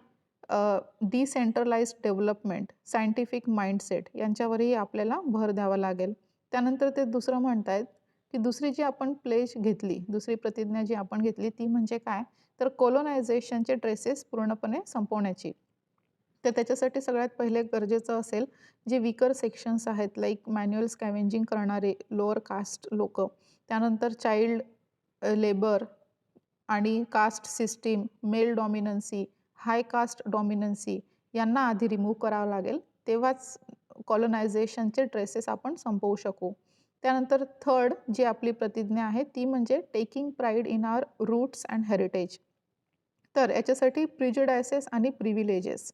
डिसेंट्रलाइज्ड डेव्हलपमेंट, सायंटिफिक माइंडसेट यांच्यावरही आपल्याला भर द्यावा लागेल. त्यानंतर ते दुसरं म्हणतायत की दुसरी जी आपण प्लेज घेतली, दुसरी प्रतिज्ञा जी आपण घेतली ती म्हणजे काय, तर कोलोनायझेशनचे ट्रेसेस पूर्णपणे संपवण्याची. तर त्याच्यासाठी सगळ्यात पहिले गरजेचं असेल जे वीकर सेक्शन्स आहेत, लाईक मॅन्युअल स्कॅव्हेंजिंग करणारे लोअर कास्ट लोकं, त्यानंतर चाइल्ड लेबर आणि कास्ट सिस्टीम, मेल डॉमिनन्सी, हाय कास्ट डॉमिनन्सी यांना आधी रिमूव्ह करावं लागेल. तेव्हाच कॉलोनायझेशनचे ट्रेसेस आपण संपवू शकू. त्यानंतर थर्ड जी आपली प्रतिज्ञा आहे ती म्हणजे taking pride in our roots and heritage. तर याच्यासाठी प्रिजुडायसेस आणि प्रिव्हिलेजेस,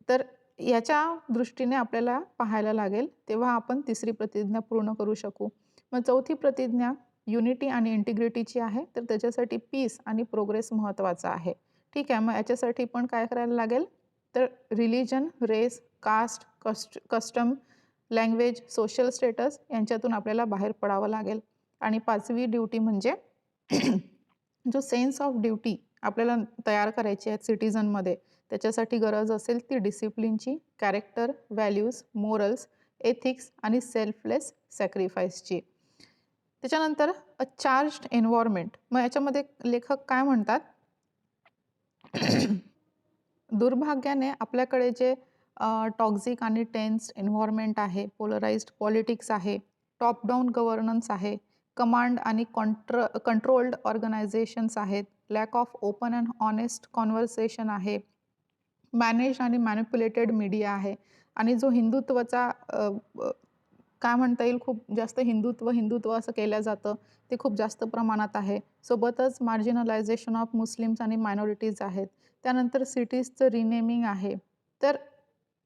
तर याच्या दृष्टीने आपल्याला पाहायला लागेल, तेव्हा आपण तिसरी प्रतिज्ञा पूर्ण करू शकू. मग चौथी प्रतिज्ञा युनिटी आणि इंटिग्रिटीची आहे, तर त्याच्यासाठी पीस आणि प्रोग्रेस महत्त्वाचा आहे. ठीक आहे, मग याच्यासाठी पण काय करायला लागेल, तर religion, race, caste, custom, language, social status यांच्यातून आपल्याला बाहेर पडावं लागेल. आणि पाचवी ड्युटी म्हणजे जो सेन्स ऑफ ड्युटी आपल्याला तयार करायची आहे सिटिझनमध्ये, त्याच्यासाठी गरज असेल ती डिसिप्लिनची, कॅरेक्टर, व्हॅल्यूज, मोरल्स, एथिक्स आणि सेल्फलेस सॅक्रिफाईसची. त्याच्यानंतर अ चार्ज्ड एन्व्हायरमेंट. मग याच्यामध्ये लेखक काय म्हणतात, दुर्भाग्याने आपल्याकडे जे टॉक्सिक आणि टेन्स्ड एन्व्हायर्नमेंट आहे, पोलराइज्ड पॉलिटिक्स आहे, टॉप डाऊन गव्हर्नन्स आहे, कमांड आणि कंट्रोल्ड ऑर्गनायझेशन्स आहेत, lack of open and honest conversation आहे, मॅनेज आणि मॅनिप्युलेटेड मीडिया आहे आणि जो हिंदुत्वाचा काय म्हणता येईल, खूप जास्त हिंदुत्व असं केलं जातं, ते खूप जास्त प्रमाणात आहे. सोबतच मार्जिनलायझेशन ऑफ मुस्लिम्स आणि मायनॉरिटीज आहेत. त्यानंतर सिटीजचं रिनेमिंग आहे. तर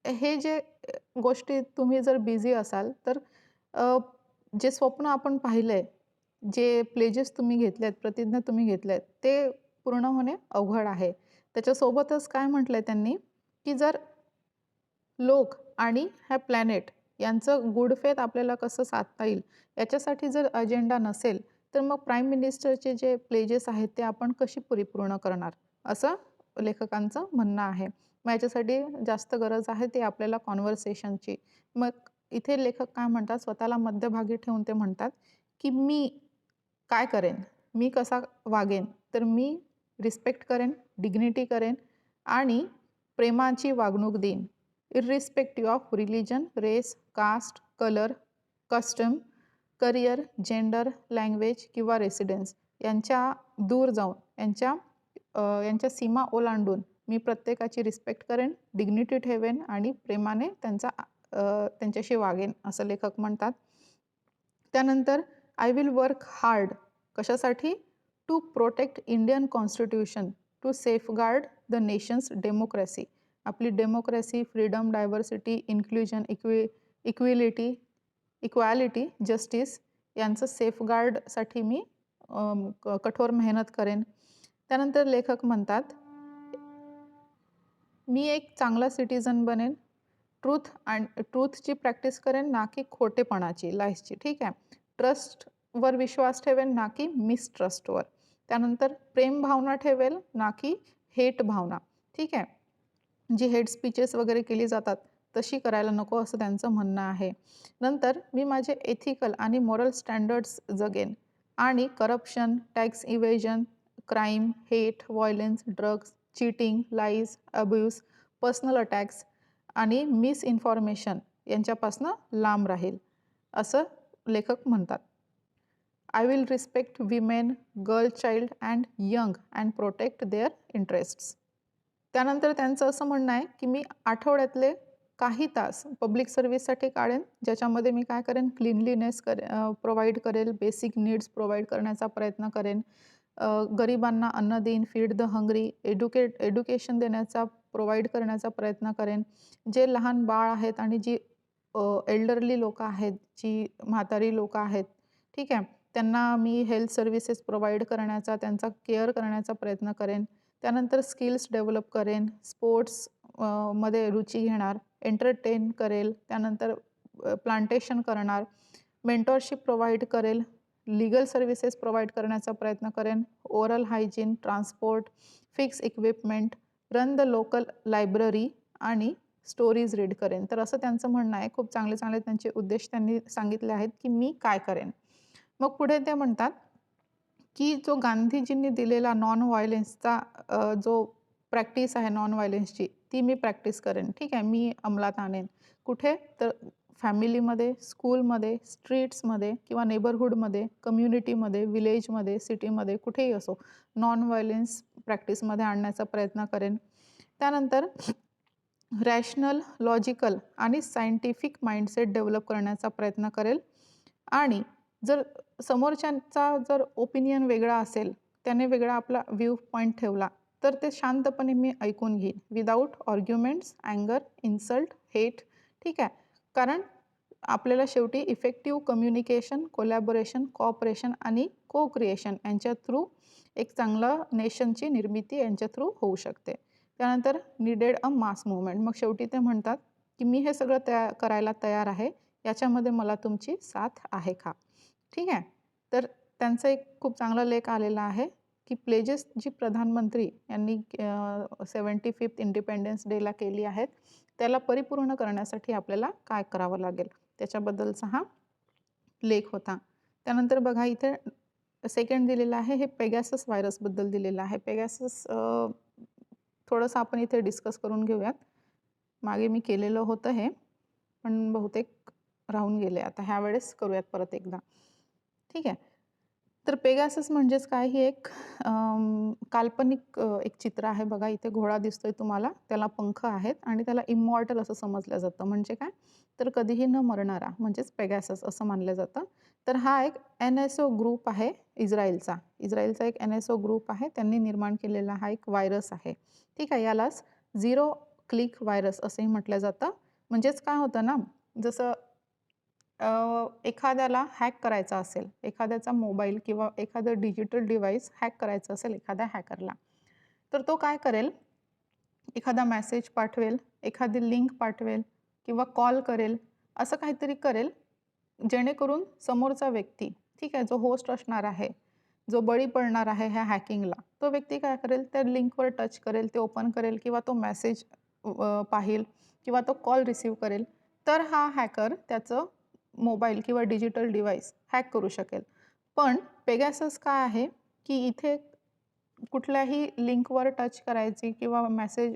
हे जे गोष्टी तुम्ही जर बिझी असाल, तर अ, जे स्वप्न आपण पाहिलंय, जे प्लेजेस तुम्ही घेतलेत, प्रतिज्ञा तुम्ही घेतल्यात, ते पूर्ण होणे अवघड आहे. त्याच्यासोबतच काय म्हटलंय त्यांनी, की जर लोक आणि ह्या प्लॅनेट यांचं गुड फेथ आपल्याला कसं साधता येईल, याच्यासाठी जर अजेंडा नसेल, तर मग प्राईम मिनिस्टरचे जे प्लेजेस आहेत, ते आपण कशी परिपूर्ण करणार, असं लेखकांचं म्हणणं आहे. मग याच्यासाठी जास्त गरज आहे ते आपल्याला कॉन्व्हर्सेशनची. मग इथे लेखक काय म्हणतात, स्वतःला मध्यभागी ठेवून ते म्हणतात, की मी काय करेन? मी कसा वागेन? तर मी रिस्पेक्ट करेन, डिग्निटी करेन आणि प्रेमाची वागणूक देईन. Irrespective of religion, race, caste, colour, custom, career, gender, language किंवा रेसिडेन्स यांच्या दूर जाऊन यांच्या सीमा ओलांडून मी प्रत्येकाची रिस्पेक्ट करेन, डिग्निटी ठेवेन आणि प्रेमाने त्यांच्याशी वागेन, असं लेखक म्हणतात. त्यानंतर आय विल वर्क हार्ड कशासाठी? To protect Indian constitution, to safeguard the nation's democracy. आपली democracy, freedom, diversity, inclusion, equality, justice यांचं सेफगार्डसाठी मी कठोर मेहनत करेन. त्यानंतर लेखक म्हणतात, मी एक चांगला सिटिझन बनेन, ट्रूथची प्रॅक्टिस करेन, ना की खोटेपणाची, लाईसची. ठीक आहे. ट्रस्टवर विश्वास ठेवेन, ना की मिसट्रस्टवर. त्यानंतर प्रेम भावना ठेवेल, ना की हेट भावना. ठीक आहे. जी हेट स्पीचेस वगैरे केली जातात, तशी करायला नको, असं त्यांचं म्हणणं आहे. नंतर मी माझे एथिकल आणि मॉरल स्टँडर्ड्स जगेन आणि corruption, tax evasion, crime, hate, violence, drugs, cheating, lies, abuse, personal attacks आणि मिसइन्फॉर्मेशन यांच्यापासून लांब राहील, असं लेखक म्हणतात. I will respect women, girl child and young and protect their interests. त्यानंतर त्यांचं असं म्हणणं आहे, की मी आठवड्यातले काही तास पब्लिक सर्व्हिससाठी काढेन, ज्याच्यामध्ये मी काय करेन, क्लीनलीनेस प्रोव्हाइड करेल, बेसिक नीड्स प्रोव्हाइड करण्याचा प्रयत्न करेन, गरिबांना अन्न देईन, feed the hungry, education provide करण्याचा प्रयत्न करेन. जे लहान बाळ आहेत आणि जी एल्डरली लोकं आहेत, जी म्हातारी लोकं आहेत, ठीक आहे, त्यांना मी हेल्थ सर्व्हिसेस प्रोव्हाइड करण्याचा, त्यांचा केअर करण्याचा प्रयत्न करेन. त्यानंतर स्किल्स डेव्हलप करेन, स्पोर्ट्स मध्ये रुची घेणार, एंटरटेन करेल, त्यानंतर प्लांटेशन करणार, मेंटॉरशिप प्रोव्हाइड करेल, लीगल सर्व्हिसेस प्रोव्हाइड करण्याचा प्रयत्न करेन, oral hygiene, transport, fix equipment, run the local library आणि स्टोरीज रीड करेन. तर असं त्यांचं म्हणणं आहे. खूप चांगले चांगले त्यांचे उद्देश त्यांनी सांगितले आहेत, की मी काय करेन. मग पुढे ते म्हणतात, की जो गांधीजींनी दिलेला नॉन व्हायलन्सचा जो प्रॅक्टिस आहे नॉन व्हायलन्सची, ती मी प्रॅक्टिस करेन. ठीक आहे, मी अंमलात आणेन. कुठे? तर फॅमिलीमध्ये, स्कूलमध्ये, स्ट्रीट्समध्ये किंवा नेबरहूडमध्ये, कम्युनिटीमध्ये, विलेजमध्ये, सिटीमध्ये, कुठेही असो, नॉन व्हायलन्स प्रॅक्टिसमध्ये आणण्याचा प्रयत्न करेन. त्यानंतर रॅशनल, लॉजिकल आणि सायंटिफिक माइंडसेट डेव्हलप करण्याचा प्रयत्न करेल आणि जर समोरच्यांचा जर ओपिनियन वेगळा असेल, त्याने वेगळा आपला व्ह्यू पॉईंट ठेवला, तर ते शांतपणे मी ऐकून घेईन, विदाऊट आर्ग्युमेंट्स, अँगर, इन्सल्ट, हेट. ठीक आहे. कारण आपल्याला शेवटी इफेक्टिव्ह कम्युनिकेशन, कोलॅबोरेशन, कोऑपरेशन आणि को क्रिएशन यांच्या थ्रू एक चांगलं नेशनची निर्मिती यांच्या थ्रू होऊ शकते. त्यानंतर नीडेड अ मास मूव्हमेंट. मग शेवटी ते म्हणतात, की मी हे सगळं करायला तयार आहे. याच्यामध्ये मला तुमची साथ आहे का? ठीक आहे. तर त्यांचा एक खूप चांगला लेख आलेला आहे, की प्लेजेस जी प्रधानमंत्री यांनी 75th इंडिपेंडन्स डेला केली आहेत, त्याला परिपूर्ण करण्यासाठी आपल्याला काय करावं लागेल, त्याच्याबद्दलचा हा लेख होता. त्यानंतर बघा इथे सेकंड दिलेलं आहे, हे पेगॅसस व्हायरसबद्दल दिलेलं आहे. पेगॅसस थोडंसं आपण इथे डिस्कस करून घेऊयात. मागे मी केलेलं होतं हे, पण बहुतेक राहून गेले. आता ह्यावेळेस करूयात परत एकदा. ठीक आहे. तर पेगासस म्हणजेच काय, ही एक काल्पनिक एक चित्र आहे बघा. इथे घोडा दिसतोय तुम्हाला, त्याला पंख आहेत आणि त्याला इमॉर्टल असं समजलं जातं. म्हणजे काय, तर कधीही न मरणारा, म्हणजेच पेगासस असं मानलं जातं. तर हा एक NSO ग्रुप आहे इस्रायलचा. इस्रायलचा एक NSO ग्रुप आहे. त्यांनी निर्माण केलेला हा एक व्हायरस आहे. ठीक आहे. यालाच झिरो क्लिक व्हायरस असंही म्हटलं जातं. म्हणजेच काय होतं ना, जसं एखाद्याला हॅक करायचा असेल, एखाद्याचा मोबाईल किंवा एखादं डिजिटल डिव्हाइस हॅक करायचं असेल एखाद्या हॅकरला, तर तो काय करेल, एखादा मेसेज पाठवेल, एखादी लिंक पाठवेल किंवा कॉल करेल, असं काहीतरी करेल, जेणेकरून समोरचा व्यक्ती, ठीक आहे, जो होस्ट असणार आहे, जो बळी पडणार आहे ह्या हॅकिंगला, तो व्यक्ती काय करेल, त्या लिंकवर टच करेल, ते ओपन करेल किंवा तो मेसेज पाहील किंवा तो कॉल रिसीव्ह करेल, तर हा हॅकर त्याचं मोबाईल किंवा डिजिटल डिव्हाइस हॅक करू शकेल. पण पेगासस काय आहे, की इथे कुठल्याही लिंकवर टच करायची किंवा मेसेज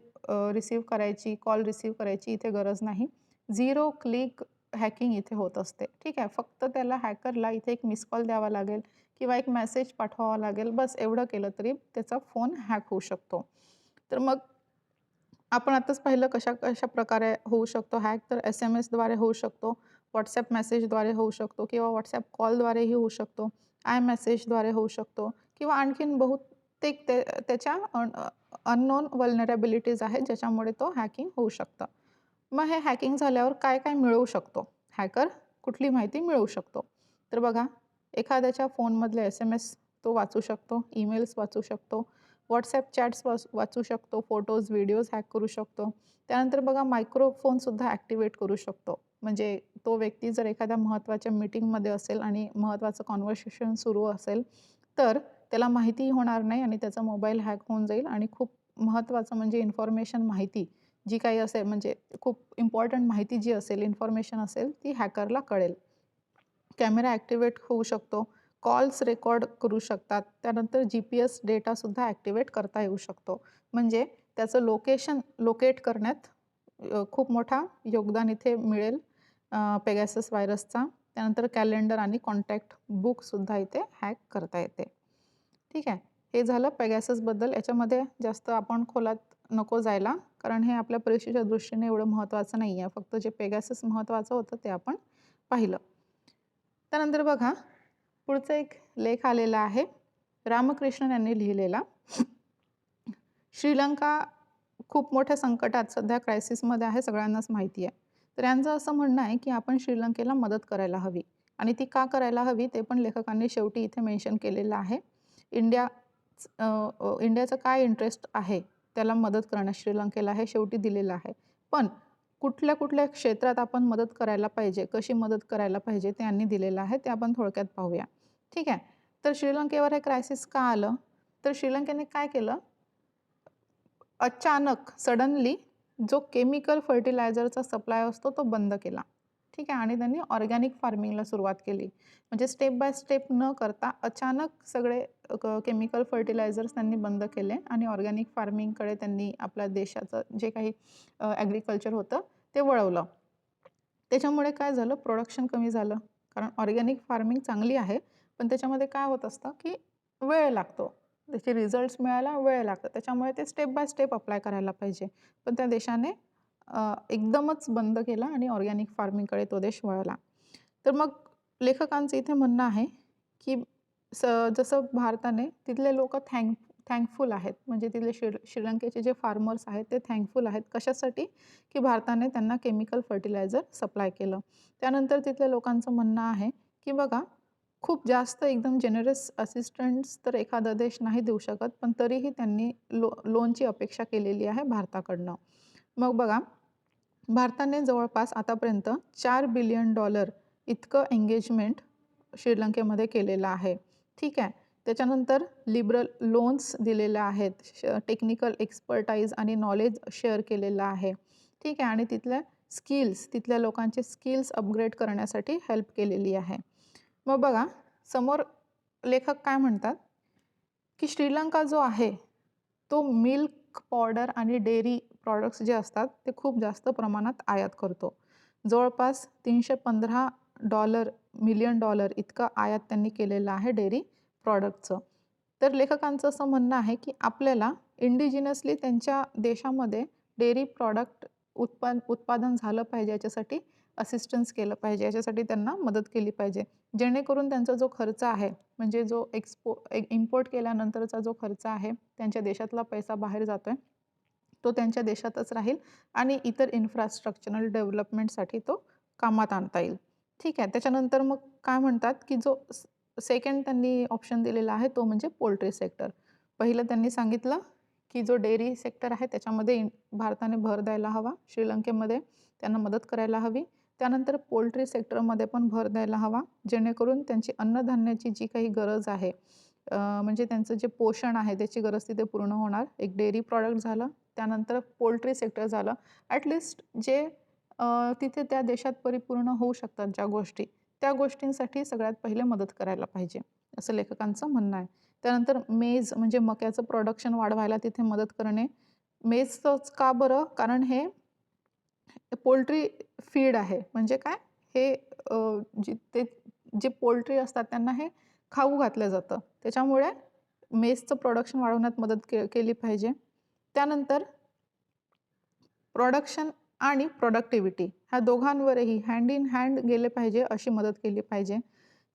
रिसीव्ह करायची, कॉल रिसीव्ह करायची इथे गरज नाही. झिरो क्लिक हॅकिंग इथे होत असते. ठीक आहे. फक्त त्याला हॅकरला इथे एक मिस कॉल द्यावा लागेल किंवा एक मेसेज पाठवावा लागेल. बस एवढं केलं तरी त्याचा फोन हॅक होऊ शकतो. तर मग आपण आताच पाहिलं कशा प्रकारे होऊ शकतो हॅक. तर SMS द्वारे होऊ शकतो, WhatsApp मेसेजद्वारे होऊ शकतो किंवा WhatsApp कॉलद्वारेही होऊ शकतो, iMessageद्वारे होऊ शकतो किंवा आणखीन बहुतेक त्याच्या अननोन व्हल्नरेबिलिटीज आहेत ज्याच्यामुळे तो हॅकिंग होऊ शकतं. मग हे हॅकिंग झाल्यावर काय काय मिळवू शकतो हॅकर, कुठली माहिती मिळवू शकतो? तर बघा, एखाद्याच्या फोनमधले SMS तो वाचू शकतो, ईमेल्स वाचू शकतो, WhatsApp चॅट्स वाचू शकतो, फोटोज, व्हिडिओज हॅक करू शकतो. त्यानंतर बघा, मायक्रोफोनसुद्धा ॲक्टिवेट करू शकतो. म्हणजे तो व्यक्ती जर एखाद्या महत्त्वाच्या मीटिंगमध्ये असेल आणि महत्त्वाचं कॉन्व्हर्सेशन सुरू असेल, तर त्याला माहितीही होणार नाही आणि त्याचा मोबाईल हॅक होऊन जाईल आणि खूप महत्त्वाचं म्हणजे इन्फॉर्मेशन, माहिती जी काही असेल, म्हणजे खूप इम्पॉर्टंट माहिती जी असेल, इन्फॉर्मेशन असेल, ती हॅकरला कळेल. कॅमेरा ॲक्टिवेट होऊ शकतो, कॉल्स रेकॉर्ड करू शकतात. त्यानंतर GPS डेटासुद्धा ॲक्टिवेट करता येऊ शकतो. म्हणजे त्याचं लोकेशन लोकेट करण्यात खूप मोठा योगदान इथे मिळेल पेगासस व्हायरसचा. त्यानंतर कॅलेंडर आणि कॉन्टॅक्ट बुकसुद्धा इथे हॅक करता येते. ठीक आहे. हे झालं पेगाससबद्दल. याच्यामध्ये जास्त आपण खोलात नको जायला, कारण हे आपल्या परीक्षेच्या दृष्टीने एवढं महत्त्वाचं नाही आहे. फक्त जे पेगासस महत्त्वाचं होतं ते आपण पाहिलं. त्यानंतर बघा, पुढचा एक लेख आलेला आहे रामकृष्णन यांनी लिहिलेला. श्रीलंका खूप मोठ्या संकटात, सध्या क्रायसिसमध्ये आहे, सगळ्यांनाच माहिती आहे. तर यांचं असं म्हणणं आहे की आपण श्रीलंकेला मदत करायला हवी आणि ती का करायला हवी ते पण लेखकांनी शेवटी इथे मेन्शन केलेलं आहे. इंडियाचं काय इंटरेस्ट आहे त्याला मदत करण्यास श्रीलंकेला हे शेवटी दिलेलं आहे. पण कुठल्या कुठल्या क्षेत्रात आपण मदत करायला पाहिजे, कशी मदत करायला पाहिजे ते यांनी दिलेलं आहे. ते आपण थोडक्यात पाहूया. ठीक आहे. तर श्रीलंकेवर हे क्रायसिस का आलं, तर श्रीलंकेने काय केलं, अचानक सडनली जो केमिकल फर्टिलायझरचा सप्लाय असतो तो बंद केला. ठीक आहे. आणि त्यांनी ऑर्गॅनिक फार्मिंगला सुरुवात केली. म्हणजे स्टेप बाय स्टेप न करता अचानक सगळे केमिकल फर्टिलायझर्स त्यांनी बंद केले आणि ऑर्गॅनिक फार्मिंगकडे त्यांनी आपल्या देशाचं जे काही ॲग्रिकल्चर होतं ते वळवलं. त्याच्यामुळे काय झालं, प्रोडक्शन कमी झालं. कारण ऑर्गॅनिक फार्मिंग चांगली आहे, पण त्याच्यामध्ये काय होत असतं की वेळ लागतो. त्याचे रिझल्ट्स मिळायला वेळ लागतो. त्याच्यामुळे ते स्टेप बाय स्टेप अप्लाय करायला पाहिजे. पण त्या देशाने एकदमच बंद केला आणि ऑर्गॅनिक फार्मिंगकडे तो देश वळला. तर मग लेखकांचं इथे म्हणणं आहे की जसं भारताने, तिथले लोक थँकफुल आहेत. म्हणजे तिथले श्रीलंकेचे जे फार्मर्स आहेत ते थँकफुल आहेत. कशासाठी, की भारताने त्यांना केमिकल फर्टिलायझर सप्लाय केलं. त्यानंतर तिथल्या लोकांचं म्हणणं आहे की बघा, खूप जास्त एकदम जेनरस असिस्टंट्स तर एखादा देश नाही देऊ शकत, पण तरीही त्यांनी लोनची अपेक्षा केलेली आहे भारताकडनं. मग बघा, भारताने जवळपास आतापर्यंत $4 बिलियन इतकं एंगेजमेंट श्रीलंकेमध्ये केलेलं आहे. ठीक आहे. त्याच्यानंतर लिबरल लोन्स दिलेल्या आहेत, टेक्निकल एक्सपर्टाईज आणि नॉलेज शेअर केलेलं आहे. ठीक आहे. आणि तिथल्या लोकांचे स्किल्स अपग्रेड करण्यासाठी हेल्प केलेली आहे. मग बघा, समोर लेखक काय म्हणतात की श्रीलंका जो आहे तो मिल्क पावडर आणि डेअरी प्रॉडक्ट्स जे असतात ते खूप जास्त प्रमाणात आयात करतो. जवळपास $315 मिलियन इतकं आयात त्यांनी केलेलं आहे डेअरी प्रॉडक्टचं. तर लेखकांचं असं म्हणणं आहे की आपल्याला इंडिजिनसली त्यांच्या देशामध्ये डेअरी प्रॉडक्ट उत्पादन झालं पाहिजे, याच्यासाठी असिस्टन्स केलं पाहिजे, याच्यासाठी त्यांना मदत केली पाहिजे. जेणेकरून त्यांचा जो खर्च आहे, म्हणजे जो इम्पोर्ट केल्यानंतरचा जो खर्च आहे, त्यांच्या देशातला पैसा बाहेर जातोय, तो त्यांच्या देशातच राहील आणि इतर इन्फ्रास्ट्रक्चरल डेव्हलपमेंटसाठी तो कामात आणता येईल. ठीक आहे. त्याच्यानंतर मग काय म्हणतात, की जो सेकंड त्यांनी ऑप्शन दिलेला आहे तो म्हणजे पोल्ट्री सेक्टर. पहिलं त्यांनी सांगितलं, की जो डेअरी सेक्टर आहे त्याच्यामध्ये भारताने भर द्यायला हवा. श्रीलंकेमध्ये त्यांना मदत करायला हवी. त्यानंतर पोल्ट्री सेक्टरमध्ये पण भर द्यायला हवा, जेणेकरून त्यांची अन्नधान्याची जी काही गरज आहे, म्हणजे त्यांचं जे पोषण आहे त्याची गरज तिथे पूर्ण होणार. एक डेअरी प्रॉडक्ट झालं, त्यानंतर पोल्ट्री सेक्टर झालं. ॲटलिस्ट जे तिथे त्या देशात परिपूर्ण होऊ शकतात ज्या गोष्टी, त्या गोष्टींसाठी सगळ्यात पहिले मदत करायला पाहिजे, असं लेखकांचं म्हणणं आहे. त्यानंतर मेज म्हणजे मक्याचं प्रोडक्शन वाढवायला तिथे मदत करणे. मेजचंच का बरं? कारण हे पोल्ट्री फीड आहे. म्हणजे काय? हे जे पोल्ट्री असतात त्यांना हे खाऊ घातलं जातं. त्याच्यामुळे मेजचं प्रोडक्शन वाढवण्यात मदत केली पाहिजे. त्यानंतर प्रोडक्शन आणि प्रोडक्टिव्हिटी ह्या दोघांवरही हँड इन हँड गेले पाहिजे, अशी मदत केली पाहिजे.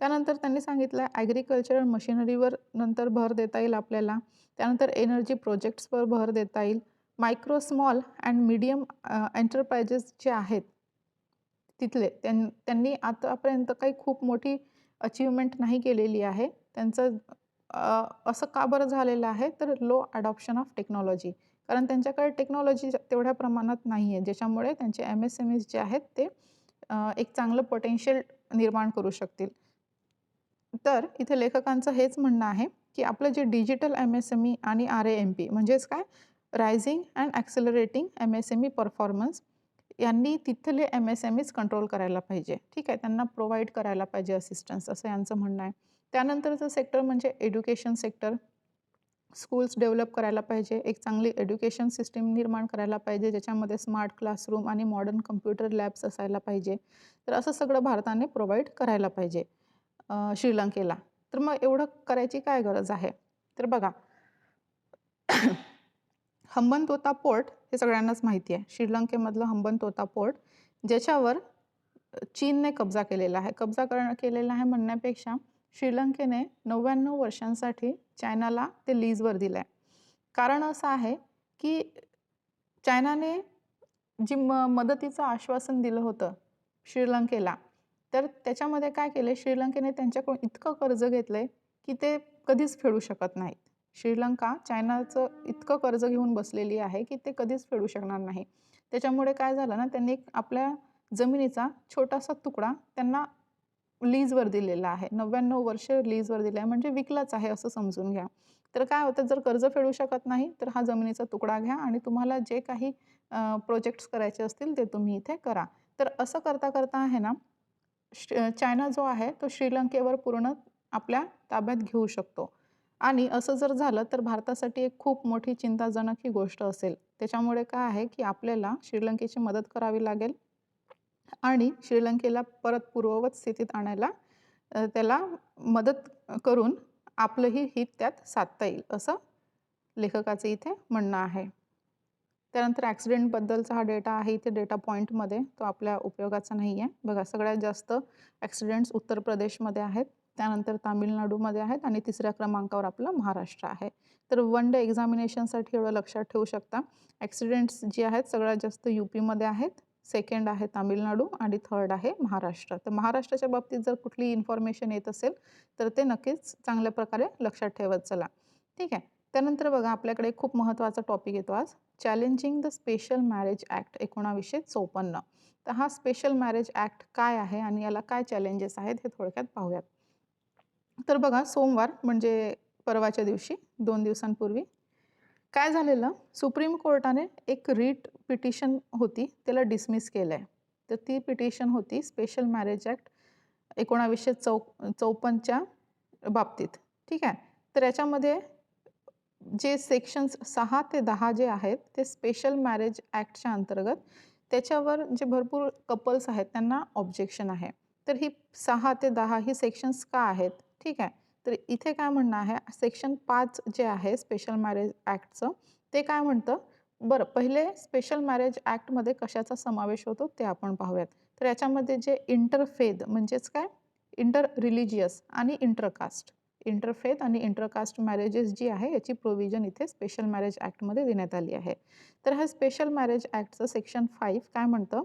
त्यानंतर त्यांनी सांगितलं ॲग्रिकल्चरल मशिनरीवर नंतर भर देता येईल आपल्याला. त्यानंतर एनर्जी प्रोजेक्ट्सवर भर देता येईल. Micro, small and medium enterprises जे आहेत तिथले त्यांनी आतापर्यंत काही खूप मोठी अचीव्हमेंट नाही केलेली आहे. त्यांचं असं का बरं झालेलं आहे, तर लो अडॉप्शन ऑफ टेक्नॉलॉजी. कारण त्यांच्याकडे टेक्नॉलॉजी तेवढ्या प्रमाणात नाही आहे, ज्याच्यामुळे त्यांचे MSMEs जे आहेत ते एक चांगलं पोटेन्शियल निर्माण करू शकतील. तर इथे लेखकांचं हेच म्हणणं आहे, की आपलं जे डिजिटल MSME आणि RAMP म्हणजेच काय, रायझिंग अँड ॲक्सेलरेटिंग MSME परफॉर्मन्स, यांनी तिथले MSMEs कंट्रोल करायला पाहिजे. ठीक आहे, त्यांना प्रोव्हाइड करायला पाहिजे असिस्टन्स, असं यांचं म्हणणं आहे. त्यानंतरचं सेक्टर म्हणजे एज्युकेशन सेक्टर. स्कूल्स डेव्हलप करायला पाहिजे. एक चांगली एज्युकेशन सिस्टीम निर्माण करायला पाहिजे, ज्याच्यामध्ये स्मार्ट क्लासरूम आणि मॉडर्न कम्प्युटर लॅब्स असायला पाहिजे. तर असं सगळं भारताने प्रोव्हाइड करायला पाहिजे श्रीलंकेला. तर मग एवढं करायची काय गरज आहे? तर बघा, हंबनतोता पोर्ट हे सगळ्यांनाच माहिती आहे. श्रीलंकेमधलं हंबनतोता पोर्ट, ज्याच्यावर चीनने कब्जा केलेला आहे. केलेला आहे म्हणण्यापेक्षा श्रीलंकेने 99 वर्षांसाठी चायनाला ते लीजवर दिलं आहे. कारण असं आहे, की चायनाने जी मदतीचं आश्वासन दिलं होतं श्रीलंकेला, तर त्याच्यामध्ये काय केलं, श्रीलंकेने त्यांच्याकडून इतकं कर्ज घेतलं आहे, की ते कधीच फेडू शकत नाहीत. श्रीलंका चायनाचं इतकं कर्ज घेऊन बसलेली आहे, की ते कधीच फेडू शकणार नाही. त्याच्यामुळे काय झालं ना, त्यांनी आपल्या जमिनीचा छोटासा तुकडा त्यांना लीजवर दिलेला आहे. 99 वर्ष लीजवर दिलं आहे, म्हणजे विकलाच आहे असं समजून घ्या. तर काय होतं, जर कर्ज फेडू शकत नाही, तर हा जमिनीचा तुकडा घ्या आणि तुम्हाला जे काही प्रोजेक्ट्स करायचे असतील ते तुम्ही इथे करा. तर असं करता करता आहे ना, चायना जो आहे तो श्रीलंकेवर पूर्ण आपल्या ताब्यात घेऊ शकतो. आणि असं जर झालं तर भारतासाठी एक खूप मोठी चिंताजनक ही गोष्ट असेल. त्याच्यामुळे काय आहे, की आपल्याला श्रीलंकेची मदत करावी लागेल आणि श्रीलंकेला परत पूर्ववत स्थितीत आणायला त्याला मदत करून आपलंही हित त्यात साधता येईल, असं लेखकाचं इथे म्हणणं आहे. त्यानंतर ॲक्सिडेंटबद्दलचा हा डेटा आहे इथे डेटा पॉईंटमध्ये, तो आपल्या उपयोगाचा नाही आहे. बघा, सगळ्यात जास्त ॲक्सिडेंट्स उत्तर प्रदेशमध्ये आहेत, त्यानंतर तामिळनाडूमध्ये आहेत आणि तिसऱ्या क्रमांकावर आपलं महाराष्ट्र आहे. तर वन डे एक्झामिनेशनसाठी एवढं लक्षात ठेवू शकता. ॲक्सिडेंट्स जे आहेत सगळ्यात जास्त UPमध्ये आहेत, सेकंड आहे तामिळनाडू आणि थर्ड आहे महाराष्ट्र. तर महाराष्ट्राच्या बाबतीत जर कुठली इन्फॉर्मेशन येत असेल तर ते नक्कीच चांगल्या प्रकारे लक्षात ठेवत चला. ठीक आहे. त्यानंतर बघा, आपल्याकडे खूप महत्त्वाचा टॉपिक येतो आज, challenging the special marriage act 1954. तर हा स्पेशल मॅरेज ॲक्ट काय आहे आणि याला काय चॅलेंजेस आहेत हे थोडक्यात पाहूयात. तर बघा, सोमवार म्हणजे परवाच्या दिवशी 2 दिवसांपूर्वी काय झालेलं, सुप्रीम कोर्टाने एक रीट पिटिशन होती त्याला डिसमिस केलं आहे. तर ती पिटिशन होती स्पेशल मॅरेज ॲक्ट 1954च्या बाबतीत. ठीक आहे. तर याच्यामध्ये जे सेक्शन्स 6 ते 10 जे आहेत ते स्पेशल मॅरेज ॲक्टच्या अंतर्गत त्याच्यावर जे भरपूर कपल्स आहेत त्यांना ऑब्जेक्शन आहे. तर ही 6 ते 10 ही सेक्शन्स का आहेत? ठीक आहे. तर इथे काय म्हणणं आहे, सेक्शन 5 जे आहे स्पेशल मॅरेज ॲक्टचं, ते काय म्हणतं? बरं, पहिले स्पेशल मॅरेज ॲक्टमध्ये कशाचा समावेश होतो ते आपण पाहूयात. तर याच्यामध्ये जे इंटरफेथ म्हणजेच काय? इंटर रिलिजियस आणि इंटरकास्ट. इंटरफेथ आणि इंटरकास्ट मॅरेजेस जी आहे याची प्रोव्हिजन इथे स्पेशल मॅरेज ॲक्टमध्ये देण्यात आली आहे. तर हा स्पेशल मॅरेज ॲक्टचं सेक्शन 5 काय म्हणतं,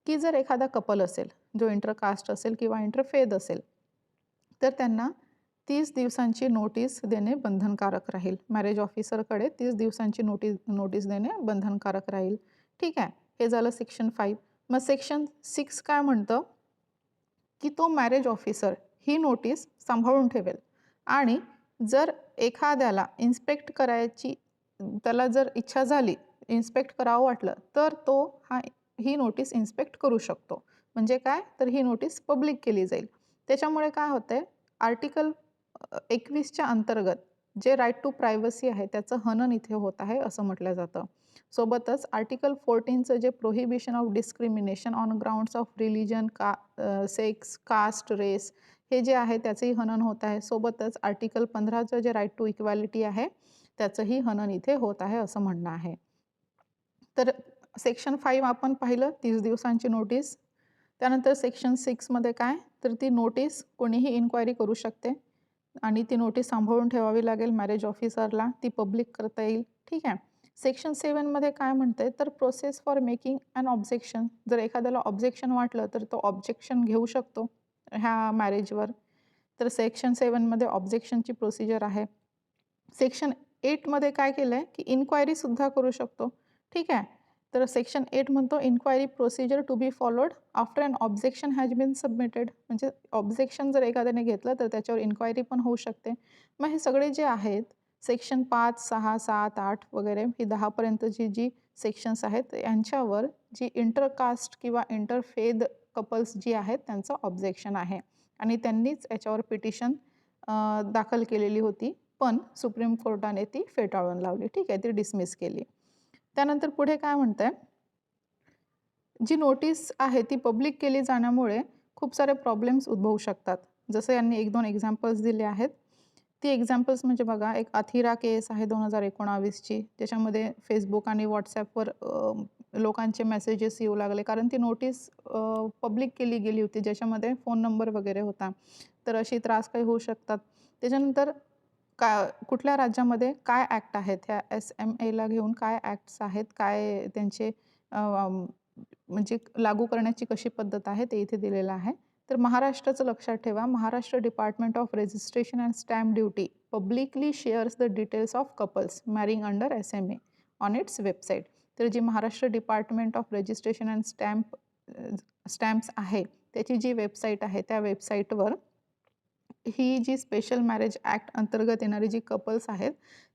की जर एखादा कपल असेल, जो इंटरकास्ट असेल किंवा इंटरफेथ असेल, तर त्यांना 30 दिवसांची नोटीस देणे बंधनकारक राहील. मॅरेज ऑफिसरकडे 30 दिवसांची नोटीस देणे बंधनकारक राहील. ठीक आहे. हे झालं सेक्शन 5. मग सेक्शन 6 काय म्हणतं, की तो मॅरेज ऑफिसर ही नोटीस सांभाळून ठेवेल आणि जर एखाद्याला इन्स्पेक्ट करायची त्याला जर इच्छा झाली, इन्स्पेक्ट करावं वाटलं, तर तो ही नोटीस इन्स्पेक्ट करू शकतो. म्हणजे काय? तर ही नोटीस पब्लिक केली जाईल. त्याच्यामुळे काय होतंय, आर्टिकल 21च्या अंतर्गत जे राईट टू प्रायव्हसी आहे त्याचं हनन इथे होत आहे असं म्हटलं जातं. सोबतच आर्टिकल 14चं जे prohibition of discrimination on grounds of religion, sex, caste, race हे जे आहे त्याचंही हनन होत आहे. सोबतच आर्टिकल 15चं जे राईट टू इक्वॅलिटी आहे त्याचंही हनन इथे होत आहे असं म्हणणं आहे. तर सेक्शन 5 आपण पाहिलं, 30 दिवसांची नोटीस. त्यानंतर सेक्शन 6मध्ये काय, तर ती नोटीस कोणीही इन्क्वायरी करू शकते आणि ती नोटीस सांभाळून ठेवावी लागेल मॅरेज ऑफिसरला, ती पब्लिक करता येईल. ठीक आहे. सेक्शन 7मध्ये काय म्हणतंय, तर process for making an objection. जर एखाद्याला ऑब्जेक्शन वाटलं तर तो ऑब्जेक्शन घेऊ शकतो ह्या मॅरेजवर. तर सेक्शन 7मध्ये ऑब्जेक्शनची प्रोसिजर आहे. सेक्शन 8मध्ये काय केलं आहे, की इन्क्वायरीसुद्धा करू शकतो. ठीक आहे. तर सेक्शन 8 म्हणतो inquiry procedure to be followed after an objection has been submitted. म्हणजे ऑब्जेक्शन जर एखाद्याने घेतलं तर त्याच्यावर इन्क्वायरी पण होऊ शकते. मग हे सगळे जे आहेत सेक्शन 5, 6, 7, 8 वगैरे ही 10 पर्यंतची जी सेक्शन्स आहेत यांच्यावर जी इंटरकास्ट किंवा इंटरफेथ कपल्स जी आहेत त्यांचं ऑब्जेक्शन आहे आणि त्यांनीच याच्यावर पिटिशन दाखल केलेली होती. पण सुप्रीम कोर्टाने ती फेटाळून लावली. ठीक आहे, ती डिसमिस केली. त्यानंतर पुढे काय म्हणतंय, जी नोटीस आहे ती पब्लिक केली जाण्यामुळे खूप सारे प्रॉब्लेम्स उद्भवू शकतात. जसं यांनी 1-2 एक्झाम्पल्स दिले आहेत. ती एक्झाम्पल्स म्हणजे बघा, एक अथिरा केस आहे 2019ची. त्याच्यामध्ये फेसबुक आणि व्हॉट्सॲपवर लोकांचे मेसेजेस येऊ लागले कारण ती नोटीस पब्लिक केली गेली होती ज्याच्यामध्ये फोन नंबर वगैरे होता. तर अशी त्रास काही होऊ शकतात. त्याच्यानंतर कुठल्या राज्यामध्ये काय ॲक्ट आहेत, ह्या SMAला घेऊन काय ॲक्ट्स आहेत, काय त्यांचे म्हणजे लागू करण्याची कशी पद्धत आहे ते इथे दिलेलं आहे. तर महाराष्ट्राचं लक्षात ठेवा, Maharashtra department of registration and stamp duty publicly shares the details of couples marrying under SMA on its website. तर जी Maharashtra department of registration and stamps आहे त्याची जी वेबसाईट आहे त्या वेबसाईटवर ही जी स्पेशल मॅरेज ॲक्ट अंतर्गत येणारी जी कपल्स आहेत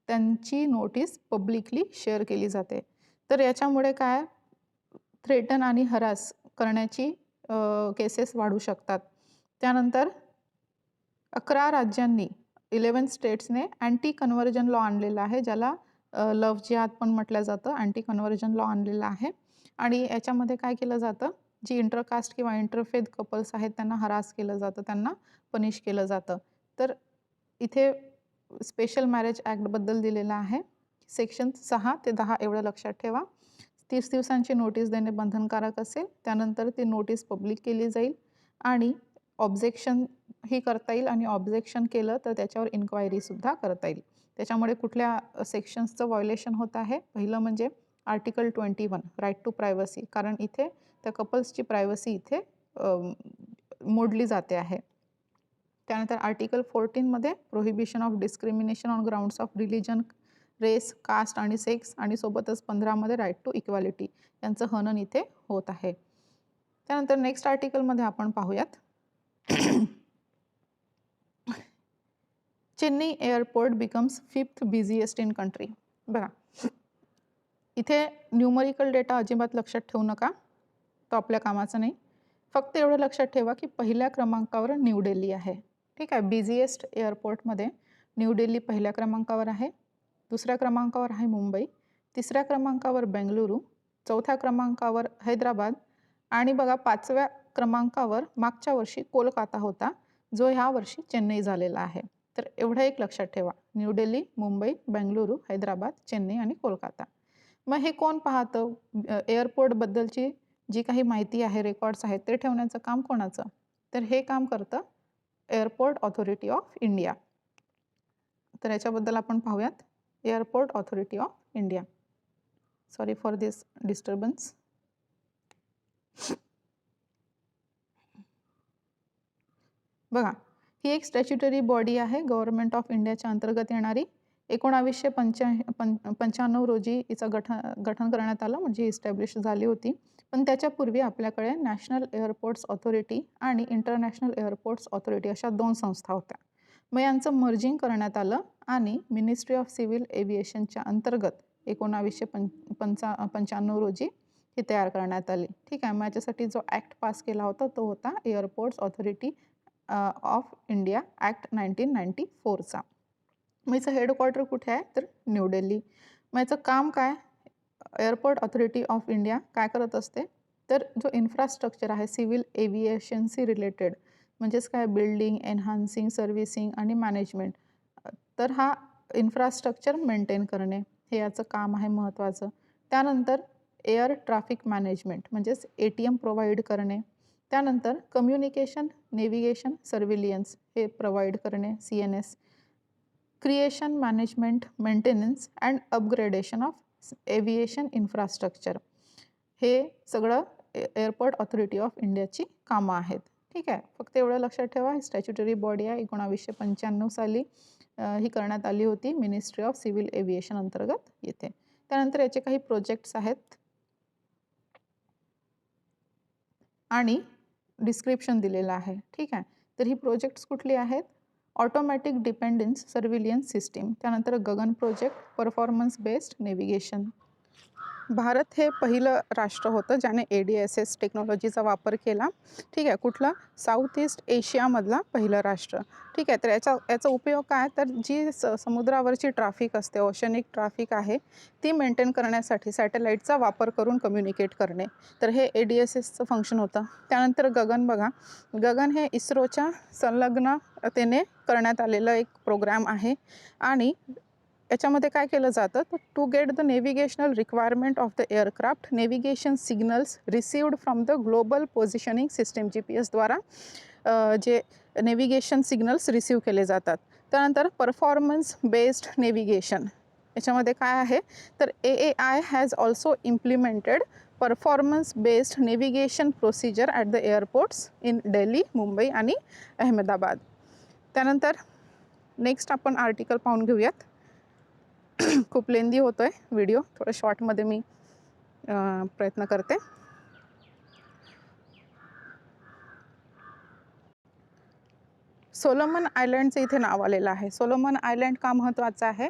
त्यांची नोटीस पब्लिकली शेअर केली जाते. तर याच्यामुळे काय, थ्रेटन आणि हरास करण्याची केसेस वाढू शकतात. त्यानंतर 11 राज्यांनी 11 स्टेट्सने अँटी कन्व्हर्जन लॉ आणलेला आहे, ज्याला लव्ह जिहाद पण म्हटलं जातं. अँटी कन्व्हर्जन लॉ आणलेला आहे आणि याच्यामध्ये काय केलं जातं, जी इंटरकास्ट किंवा इंटरफेथ कपल्स आहेत त्यांना हरास केलं जातं, त्यांना पनिश केलं जातं. तर इथे स्पेशल मॅरेज ॲक्टबद्दल दिलेलं आहे. सेक्शन 6 ते 10 एवढं लक्षात ठेवा. 30 दिवसांची नोटीस देणे बंधनकारक असेल. त्यानंतर ती नोटीस पब्लिक केली जाईल आणि ऑब्जेक्शन ही करता येईल आणि ऑब्जेक्शन केलं तर त्याच्यावर इन्क्वायरीसुद्धा करता येईल. त्याच्यामुळे कुठल्या सेक्शन्सचं व्हायोलेशन होत आहे, पहिलं म्हणजे आर्टिकल 21 राईट टू प्रायव्हसी, कारण इथे त्या कपल्सची प्रायव्हसी इथे मोडली जाते आहे. त्यानंतर आर्टिकल 14मध्ये prohibition of discrimination on grounds of religion, race, caste आणि सेक्स आणि सोबतच 15मध्ये राईट टू इक्वॅलिटी यांचं हनन इथे होत आहे. त्यानंतर नेक्स्ट आर्टिकलमध्ये आपण पाहूयात Chennai airport becomes 5th busiest in country. बघा, इथे न्यूमरिकल डेटा अजिबात लक्षात ठेवू नका, तो आपल्या कामाचा नाही. फक्त एवढं लक्षात ठेवा की पहिल्या क्रमांकावर न्यू दिल्ली आहे. ठीक आहे, बिझिएस्ट एअरपोर्टमध्ये न्यू दिल्ली पहिल्या क्रमांकावर आहे. दुसऱ्या क्रमांकावर आहे मुंबई, तिसऱ्या क्रमांकावर बेंगळुरू, चौथ्या क्रमांकावर हैदराबाद आणि बघा 5व्या क्रमांकावर मागच्या वर्षी कोलकाता होता, जो ह्या वर्षी चेन्नई झालेला आहे. तर एवढं एक लक्षात ठेवा, न्यू दिल्ली, मुंबई, बेंगळुरू, हैदराबाद, चेन्नई आणि कोलकाता. मग हे कोण पाहतं? एअरपोर्टबद्दलची जी काही माहिती आहे, रेकॉर्ड्स आहेत, ते ठेवण्याचं काम कोणाचं? तर हे काम करतं एअरपोर्ट ऑथॉरिटी ऑफ इंडिया. तर याच्याबद्दल आपण पाहूयात. Airport authority of India. Sorry for this disturbance. बघा, ही एक स्टॅच्युटरी बॉडी आहे गव्हर्नमेंट ऑफ इंडियाच्या अंतर्गत येणारी. 1995 रोजी हिचं गठन करण्यात आलं, म्हणजे इस्टॅब्लिश झाली होती. पण त्याच्यापूर्वी आपल्याकडे नॅशनल एअरपोर्ट्स ऑथॉरिटी आणि इंटरनॅशनल एअरपोर्ट्स ऑथॉरिटी अशा 2 संस्था होत्या. मग यांचं मर्जिंग करण्यात आलं आणि मिनिस्ट्री ऑफ सिव्हिल एव्हिएशनच्या अंतर्गत 1995 रोजी ही तयार करण्यात आली. ठीक आहे. मग याच्यासाठी जो ॲक्ट पास केला होता तो होता airports authority of India act 1994चा. मग याचं हेडक्वार्टर कुठे आहे? तर न्यू दिल्ली. मग याचं काम काय? एअरपोर्ट ऑथॉरिटी ऑफ इंडिया काय करत असते? तर जो इन्फ्रास्ट्रक्चर आहे सिव्हिल एव्हिएशनशी रिलेटेड, म्हणजेच काय बिल्डिंग, एन्हान्सिंग, सर्व्हिसिंग आणि मॅनेजमेंट, तर हा इन्फ्रास्ट्रक्चर मेंटेन करणे हे याचं काम आहे महत्त्वाचं. त्यानंतर एअर ट्रॅफिक मॅनेजमेंट म्हणजेच ATM प्रोव्हाइड करणे. त्यानंतर कम्युनिकेशन, नेव्हिगेशन, सर्व्हिलियन्स हे प्रोव्हाइड करणे CNS. Creation, management, maintenance and upgradation of aviation infrastructure, हे सगळं एअरपोर्ट ऑथॉरिटी ऑफ इंडियाची कामं आहेत. ठीक आहे. फक्त एवढं लक्षात ठेवा, ही स्टॅच्युटरी बॉडी आहे. 1995 साली ही करण्यात आली होती. मिनिस्ट्री ऑफ सिव्हिल एव्हिएशन अंतर्गत येते. त्यानंतर याचे काही प्रोजेक्ट्स आहेत आणि डिस्क्रिप्शन दिलेलं आहे. ठीक आहे. तर ही प्रोजेक्ट्स कुठली आहेत? ऑटोमॅटिक डिपेंडन्स सर्व्हिलियन्स सिस्टीम, त्यानंतर GAGAN project, performance based navigation. Bharat हे पहिलं राष्ट्र होतं ज्याने ADSS टेक्नॉलॉजीचा वापर केला. ठीक आहे. कुठलं? साऊथ ईस्ट एशियामधला पहिलं राष्ट्र. ठीक आहे. तर याचा उपयोग काय? तर जी समुद्रावरची ट्रॅफिक असते, ओशनिक ट्रॅफिक आहे, ती मेंटेन करण्यासाठी सॅटेलाईटचा वापर करून कम्युनिकेट करणे. तर हे ADSSचं फंक्शन होतं. त्यानंतर गगन बघा, गगन हे इस्रोच्या संलग्नतेने करण्यात आलेलं एक प्रोग्राम आहे आणि याच्यामध्ये काय केलं जातं? तर to get the navigational requirement of the aircraft, navigation signals received from the global positioning system, GPS द्वारा जे नेव्हिगेशन सिग्नल्स रिसीव्ह केले जातात. त्यानंतर परफॉर्मन्स बेस्ड नेव्हिगेशन, याच्यामध्ये काय आहे? तर AAI has also implemented performance based navigation procedure at the airports in Delhi, Mumbai आणि अहमदाबाद. त्यानंतर नेक्स्ट आपण आर्टिकल पाहून घेऊयात. खूप लेंदी होतोय व्हिडिओ, थोडं शॉर्टमध्ये मी प्रयत्न करते. सोलोमन आयलँडचं इथे नाव आलेलं आहे. सोलोमन आयलँड का महत्त्वाचं आहे?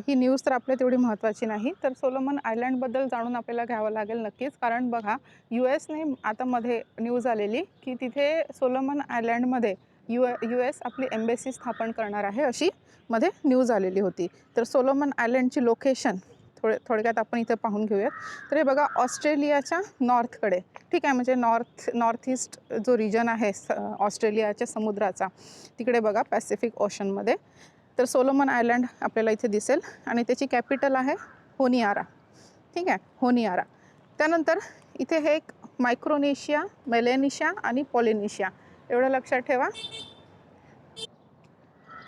ही न्यूज तर आपल्या तेवढी महत्त्वाची नाही. तर सोलोमन आयलँडबद्दल जाणून आपल्याला घ्यावं लागेल नक्कीच. कारण बघा, USने आता मध्ये न्यूज आलेली की तिथे सोलोमन आयलँडमध्ये US आपली एम्बेसी स्थापन करणार आहे, अशी मध्ये न्यूज आलेली होती. तर सोलोमन आयलँडची लोकेशन थोडक्यात आपण इथे पाहून घेऊयात. तर हे बघा, ऑस्ट्रेलियाच्या नॉर्थकडे. ठीक आहे. म्हणजे नॉर्थ ईस्ट जो रिजन आहे ऑस्ट्रेलियाच्या समुद्राचा, तिकडे बघा पॅसिफिक ओशनमध्ये. तर सोलोमन आयलँड आपल्याला इथे दिसेल आणि त्याची कॅपिटल आहे होनियारा. ठीक आहे. होनियारा. त्यानंतर इथे हे एक मायक्रोनेशिया, मेलेनेशिया आणि पॉलिनेशिया, एवढं लक्षात ठेवा.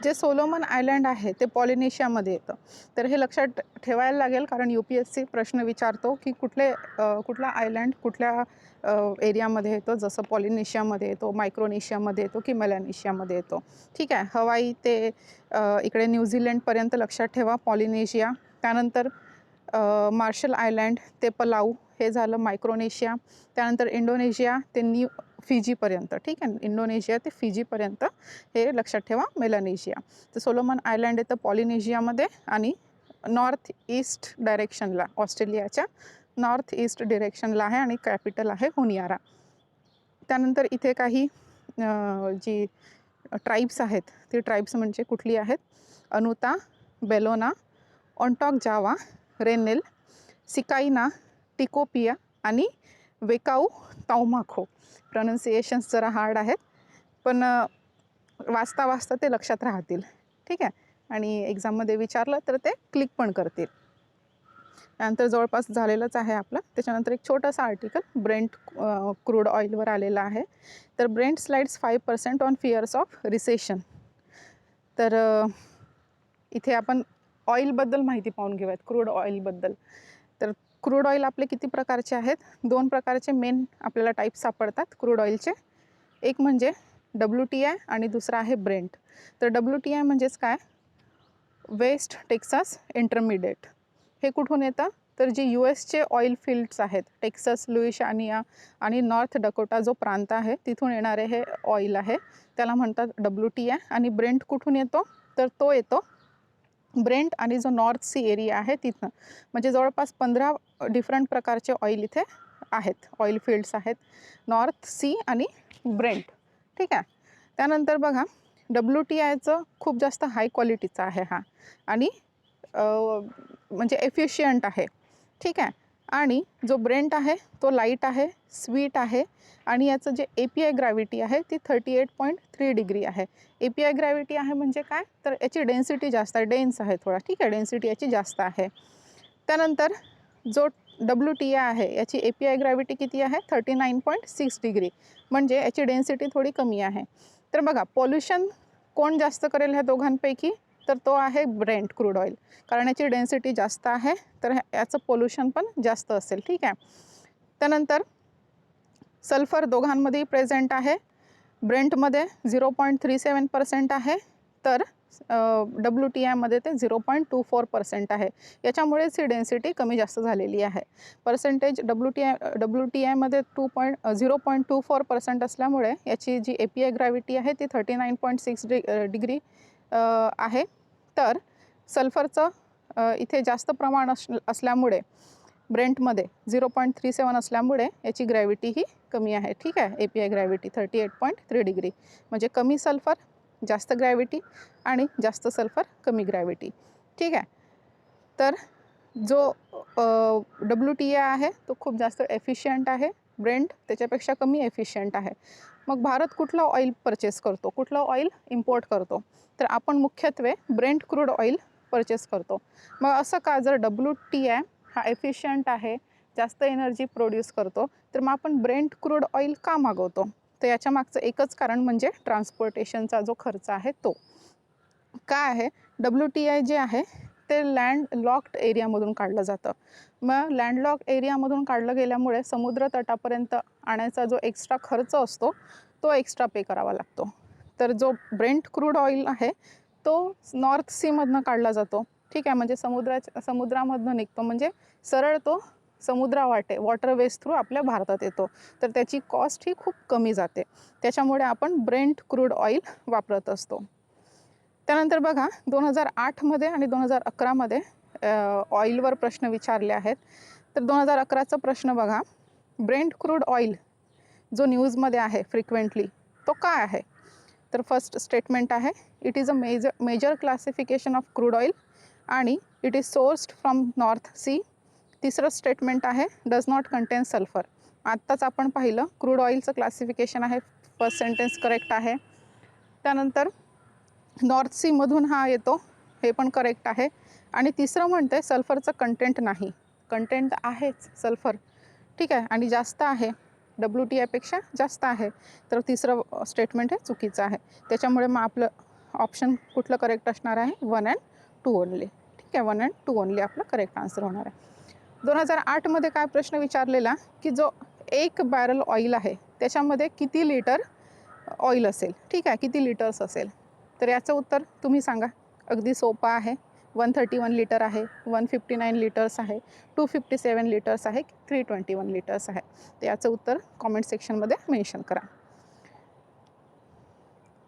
जे सोलोमन आयलँड आहे ते पॉलिनेशियामध्ये येतं. तर हे लक्षात ठेवायला लागेल, कारण UPSC प्रश्न विचारतो की कुठला आयलँड कुठल्या एरियामध्ये येतो, जसं पॉलिनेशियामध्ये येतो, मायक्रोनेशियामध्ये येतो की मेलॅनेशियामध्ये येतो. ठीक आहे. हवाई ते इकडे न्यूझीलंडपर्यंत लक्षात ठेवा पॉलिनेशिया. त्यानंतर मार्शल आयलँड ते पलाऊ, हे झालं मायक्रोनेशिया. त्यानंतर इंडोनेशिया ते फिजीपर्यंत. ठीक आहे. इंडोनेशिया ते फिजीपर्यंत हे लक्षात ठेवा मेलॅनेशिया. तर सोलोमन आयलँड येतं पॉलिनेशियामध्ये आणि नॉर्थ ईस्ट डायरेक्शनला, ऑस्ट्रेलियाच्या नॉर्थ ईस्ट डिरेक्शनला आहे आणि कॅपिटल आहे होनियारा. त्यानंतर इथे काही जी ट्राईब्स आहेत ती ट्राईब्स म्हणजे कुठली आहेत? अनुता, बेलोना, ऑनटॉक जावा, रेनेल, सिकाईना, टिकोपिया आणि वेकाऊ ताऊमाखो. प्रोनाऊन्सिएशन्स जरा हार्ड आहेत, पण वाचता वाचता ते लक्षात राहतील. ठीक आहे, आणि एक्झाममध्ये विचारलं तर ते क्लिक पण करतील. त्यानंतर जवळपास झालेलंच आहे आपलं. त्याच्यानंतर एक छोटंसं आर्टिकल ब्रेंट क्रूड ऑइलवर आलेलं आहे. तर Brent slides 5% on fears of recession. तर इथे आपण ऑइलबद्दल माहिती पाहून घेऊयात, क्रूड ऑइलबद्दल. तर क्रूड ऑइल आपले किती प्रकारचे आहेत? 2 प्रकारचे मेन आपल्याला टाईप सापडतात क्रूड ऑइलचे. एक म्हणजे WTI आणि दुसरा आहे ब्रेंट. तर WTI म्हणजेच काय? West Texas intermediate. हे कुठून येतं? तर जे USचे ऑइल फील्ड्स आहेत, टेक्सास, लुइशियाना आणि नॉर्थ डकोटा जो प्रांत आहे तिथून येणारे हे ऑइल आहे, त्याला म्हणतात WTI. आणि ब्रेंट कुठून येतो? तर तो येतो ब्रेंट आणि जो नॉर्थ सी एरिया आहे तिथनं. म्हणजे जवळपास 15 डिफरंट प्रकारचे ऑइल इथे आहेत, ऑइल फील्ड्स आहेत, नॉर्थ सी आणि ब्रेंट. ठीक आहे. त्यानंतर बघा, WTIचं खूप जास्त हाय क्वालिटीचा आहे हा, आणि म्हणजे एफिशियंट आहे. ठीक आहे. आणि जो ब्रेंट आहे तो लाईट आहे, स्वीट आहे, आणि याचं जे API ग्रॅव्हिटी आहे ती 38.3 डिग्री आहे. API ग्रॅव्हिटी आहे म्हणजे काय? तर याची डेन्सिटी जास्त आहे, डेन्स आहे थोडा. ठीक आहे, डेन्सिटी याची जास्त आहे. त्यानंतर जो WTI आहे याची API ग्रॅव्हिटी किती आहे? 39.6 डिग्री, म्हणजे याची डेन्सिटी थोडी कमी आहे. तर बघा, पॉल्युशन कोण जास्त करेल ह्या दोघांपैकी? तर तो आहे ब्रेंट क्रूड ऑइल, कारण याची डेन्सिटी जास्त आहे, तर याचं पोल्युशन पण जास्त असेल. ठीक आहे. त्यानंतर सल्फर दोघांमध्येही प्रेझेंट आहे. ब्रेंटमध्ये 0.37% आहे, तर WTIमध्ये ते 0.24% आहे. याच्यामुळेच ही डेन्सिटी कमी जास्त झालेली आहे. पर्सेंटेज WTIमध्ये 0.24% असल्यामुळे याची जी API ग्रॅव्हिटी आहे ती 39.6 डिग्री आहे. तर सल्फरचं इथे जास्त प्रमाण असल्यामुळे ब्रेंटमध्ये 0.37 असल्यामुळे याची ग्रॅव्हिटी ही कमी आहे. ठीक आहे, API ग्रॅव्हिटी 38.3 डिग्री, म्हणजे कमी सल्फर जास्त ग्रॅव्हिटी, आणि जास्त सल्फर कमी ग्रॅव्हिटी. ठीक आहे. तर जो WTI आहे तो खूप जास्त एफिशियंट आहे, ब्रेंट त्याच्यापेक्षा कमी एफिशियंट आहे. मग भारत कुठलं ऑइल परचेस करतो, कुठलं ऑइल इम्पोर्ट करतो? तर आपण मुख्यत्वे ब्रेंट क्रूड ऑइल परचेस करतो. मग असं का? जर WTI हा एफिशियंट आहे, जास्त एनर्जी प्रोड्यूस करतो, तर मग आपण ब्रेंट क्रूड ऑइल का मागवतो? तर याच्या मागचं एकच कारण म्हणजे ट्रान्सपोर्टेशनचा जो खर्च आहे तो. काय आहे? WTI जे आहे ते लँड लॉक्ड एरियामधून काढलं जातं. मग लँडलॉक्ड एरियामधून काढलं गेल्यामुळे समुद्र तटापर्यंत आणायचा जो एक्स्ट्रा खर्च असतो तो एक्स्ट्रा पे करावा लागतो. तर जो ब्रेंट क्रूड ऑइल आहे तो नॉर्थ सीमधनं काढला जातो. ठीक आहे, म्हणजे समुद्रामधनं निघतो, म्हणजे सरळ तो समुद्रावाटे वॉटरवेज थ्रू आपल्या भारतात येतो. तर त्याची कॉस्ट ही खूप कमी जाते. त्याच्यामुळे आपण ब्रेंट क्रूड ऑइल वापरत असतो. त्यानंतर बघा, 2008मध्ये आणि 2011मध्ये ऑइलवर प्रश्न विचारले आहेत. तर 2011चा प्रश्न बघा, ब्रेंट क्रूड ऑइल जो न्यूजमध्ये आहे फ्रिक्वेंटली तो काय आहे? तर फर्स्ट स्टेटमेंट आहे, it is a major classification of crude oil आणि it is sourced from north sea. तिसरं स्टेटमेंट आहे, डज नॉट कंटेन सल्फर. आत्ताच आपण पाहिलं क्रूड ऑइलचं क्लासिफिकेशन आहे, फर्स्ट सेंटेन्स करेक्ट आहे. त्यानंतर नॉर्थ सीमधून हा येतो, हे पण करेक्ट आहे. आणि तिसरं म्हणते सल्फरचं कंटेंट नाही, कंटेंट आहेच सल्फर. ठीक आहे, आणि जास्त आहे, WTIपेक्षा जास्त आहे. तर तिसरं स्टेटमेंट हे चुकीचं आहे. त्याच्यामुळे मग आपलं ऑप्शन कुठलं करेक्ट असणार आहे? 1 and 2 ओनली. ठीक आहे, 1 and 2 ओनली आपलं करेक्ट आन्सर होणार आहे. 2008मध्ये काय प्रश्न विचारलेला की जो 1 बॅरल ऑइल आहे त्याच्यामध्ये किती लिटर ऑइल असेल? ठीक आहे, किती लिटर्स असेल? तर याचं उत्तर तुम्ही सांगा. अगदी सोपं आहे. 131 लिटर आहे, 159 लिटर्स आहे, 257 लिटर्स आहे, 321 लिटर्स आहे. तर याचं उत्तर कॉमेंट सेक्शनमध्ये मेन्शन करा.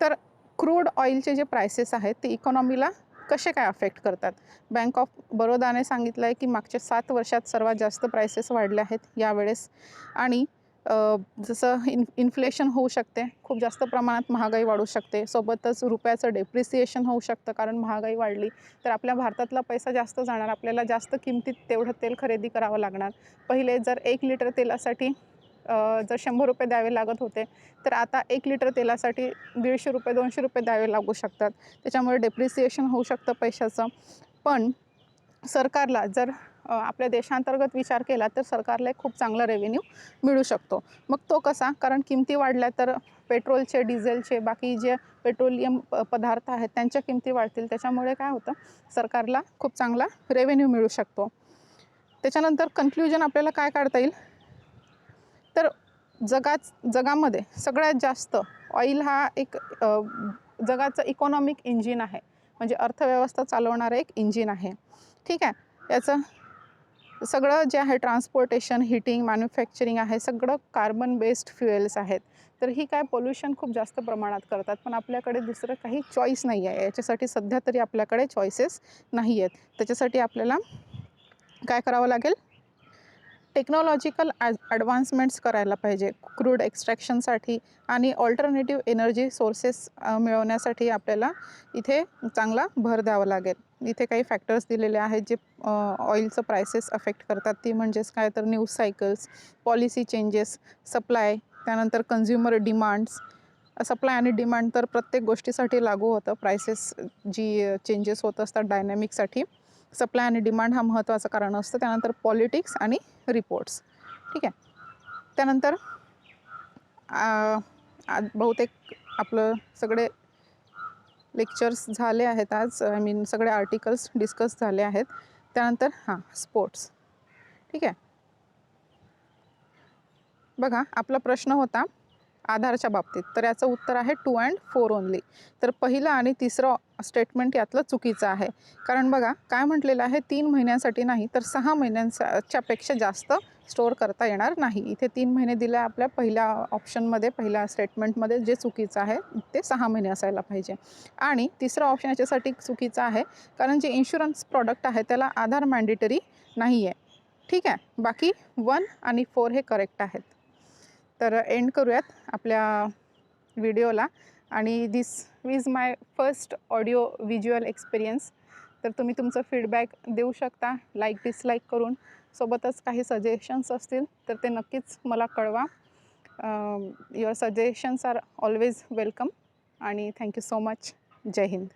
तर क्रूड ऑइलचे जे प्राइसेस आहेत ते इकॉनॉमीला कसे काय अफेक्ट करतात? बँक ऑफ बरोडाने सांगितलं आहे की मागच्या 7 वर्षात सर्वात जास्त प्राइसेस वाढल्या आहेत यावेळेस, आणि जसं इन्फ्लेशन होऊ शकते, खूप जास्त प्रमाणात महागाई वाढू शकते. सोबतच रुपयाचं डेप्रिसिएशन होऊ शकतं, कारण महागाई वाढली तर आपल्या भारतातला पैसा जास्त जाणार. आपल्याला जास्त किमतीत तेवढं तेल खरेदी करावं लागणार. पहिले जर 1 लिटर तेलासाठी जर ₹100 द्यावे लागत होते, तर आता 1 लिटर तेलासाठी ₹150 ₹200 द्यावे लागू शकतात. त्याच्यामुळे डेप्रिसिएशन होऊ शकतं पैशाचं. पण सरकारला जर आपल्या देशांतर्गत विचार केला तर सरकारला एक खूप चांगला रेव्हेन्यू मिळू शकतो. मग तो कसा? कारण किमती वाढल्या तर पेट्रोलचे, डिझेलचे, बाकी जे पेट्रोलियम पदार्थ आहेत त्यांच्या किमती वाढतील. त्याच्यामुळे काय होतं, सरकारला खूप चांगला रेव्हेन्यू मिळू शकतो. त्याच्यानंतर कन्क्लुजन आपल्याला काय काढता येईल, तर जगामध्ये सगळ्यात जास्त ऑइल हा एक जगाचं इकॉनॉमिक इंजिन आहे, म्हणजे अर्थव्यवस्था चालवणारं एक इंजिन आहे. ठीक आहे. याचं सगळं जे आहे ट्रान्सपोर्टेशन, हीटिंग, मॅन्युफॅक्चरिंग आहे, सगळं कार्बन बेस्ड फ्युएल्स आहेत. तर ही काय पोल्युशन खूप जास्त प्रमाणात करतात. पण आपल्याकडे दुसरं काही चॉईस नाही आहे. याच्यासाठी सध्या तरी आपल्याकडे चॉईसेस नाही आहेत. त्याच्यासाठी आपल्याला काय करावं लागेल, टेक्नॉलॉजिकल ॲडव्हान्समेंट्स करायला पाहिजे. क्रूड एक्स्ट्रॅक्शनसाठी आणि ऑल्टरनेटिव्ह एनर्जी सोर्सेस मिळवण्यासाठी आपल्याला इथे चांगला भर द्यावा लागेल. इथे काही फॅक्टर्स दिलेले आहेत जे ऑइलचं प्राइसेस अफेक्ट करतात. ती म्हणजेच काय, तर news cycles, policy changes, supply, त्यानंतर कन्झ्युमर डिमांड्स. सप्लाय आणि डिमांड तर प्रत्येक गोष्टीसाठी लागू होतं. प्राइसेस जी चेंजेस होत असतात डायनॅमिकसाठी, सप्लाय आणि डिमांड हा महत्त्वाचं कारण असतं. त्यानंतर पॉलिटिक्स आणि रिपोर्ट्स. ठीक आहे. त्यानंतर बहुतेक आपलं सगळे लेक्चर्स झाले आहेत आज. सगळे आर्टिकल्स डिस्कस झाले आहेत. त्यानंतर स्पोर्ट्स. ठीक आहे. बघा, आपला प्रश्न होता आधारच्या बाबतीत, तर याचं उत्तर आहे 2 and 4 ओन्ली. तर पहिलं आणि तिसरं स्टेटमेंट यातलं चुकीचं आहे. कारण बघा काय म्हटलेलं आहे, 3 महिन्यांसाठी नाही तर 6 महिन्यांच्या पेक्षा जास्त स्टोअर करता येणार नाही. इथे 3 महिने दिले आपल्या पहिल्या ऑप्शनमध्ये, पहिल्या स्टेटमेंटमध्ये. जे चुकीचं आहे ते 6 महिने असायला पाहिजे. आणि तिसरं ऑप्शन याच्यासाठी चुकीचं आहे, कारण जे इन्शुरन्स प्रॉडक्ट आहे त्याला आधार मॅन्डेटरी नाही आहे. ठीक आहे. बाकी 1 आणि 4 हे करेक्ट आहेत. तर एंड करूयात आपल्या व्हिडिओला. आणि this is my first audio visual experience. तर तुम्ही तुमचं फीडबॅक देऊ शकता लाईक डिसलाईक करून. सोबतच काही सजेशन्स असतील तर ते नक्कीच मला कळवा. Your suggestions are always welcome. आणि थँक्यू सो मच. जय हिंद.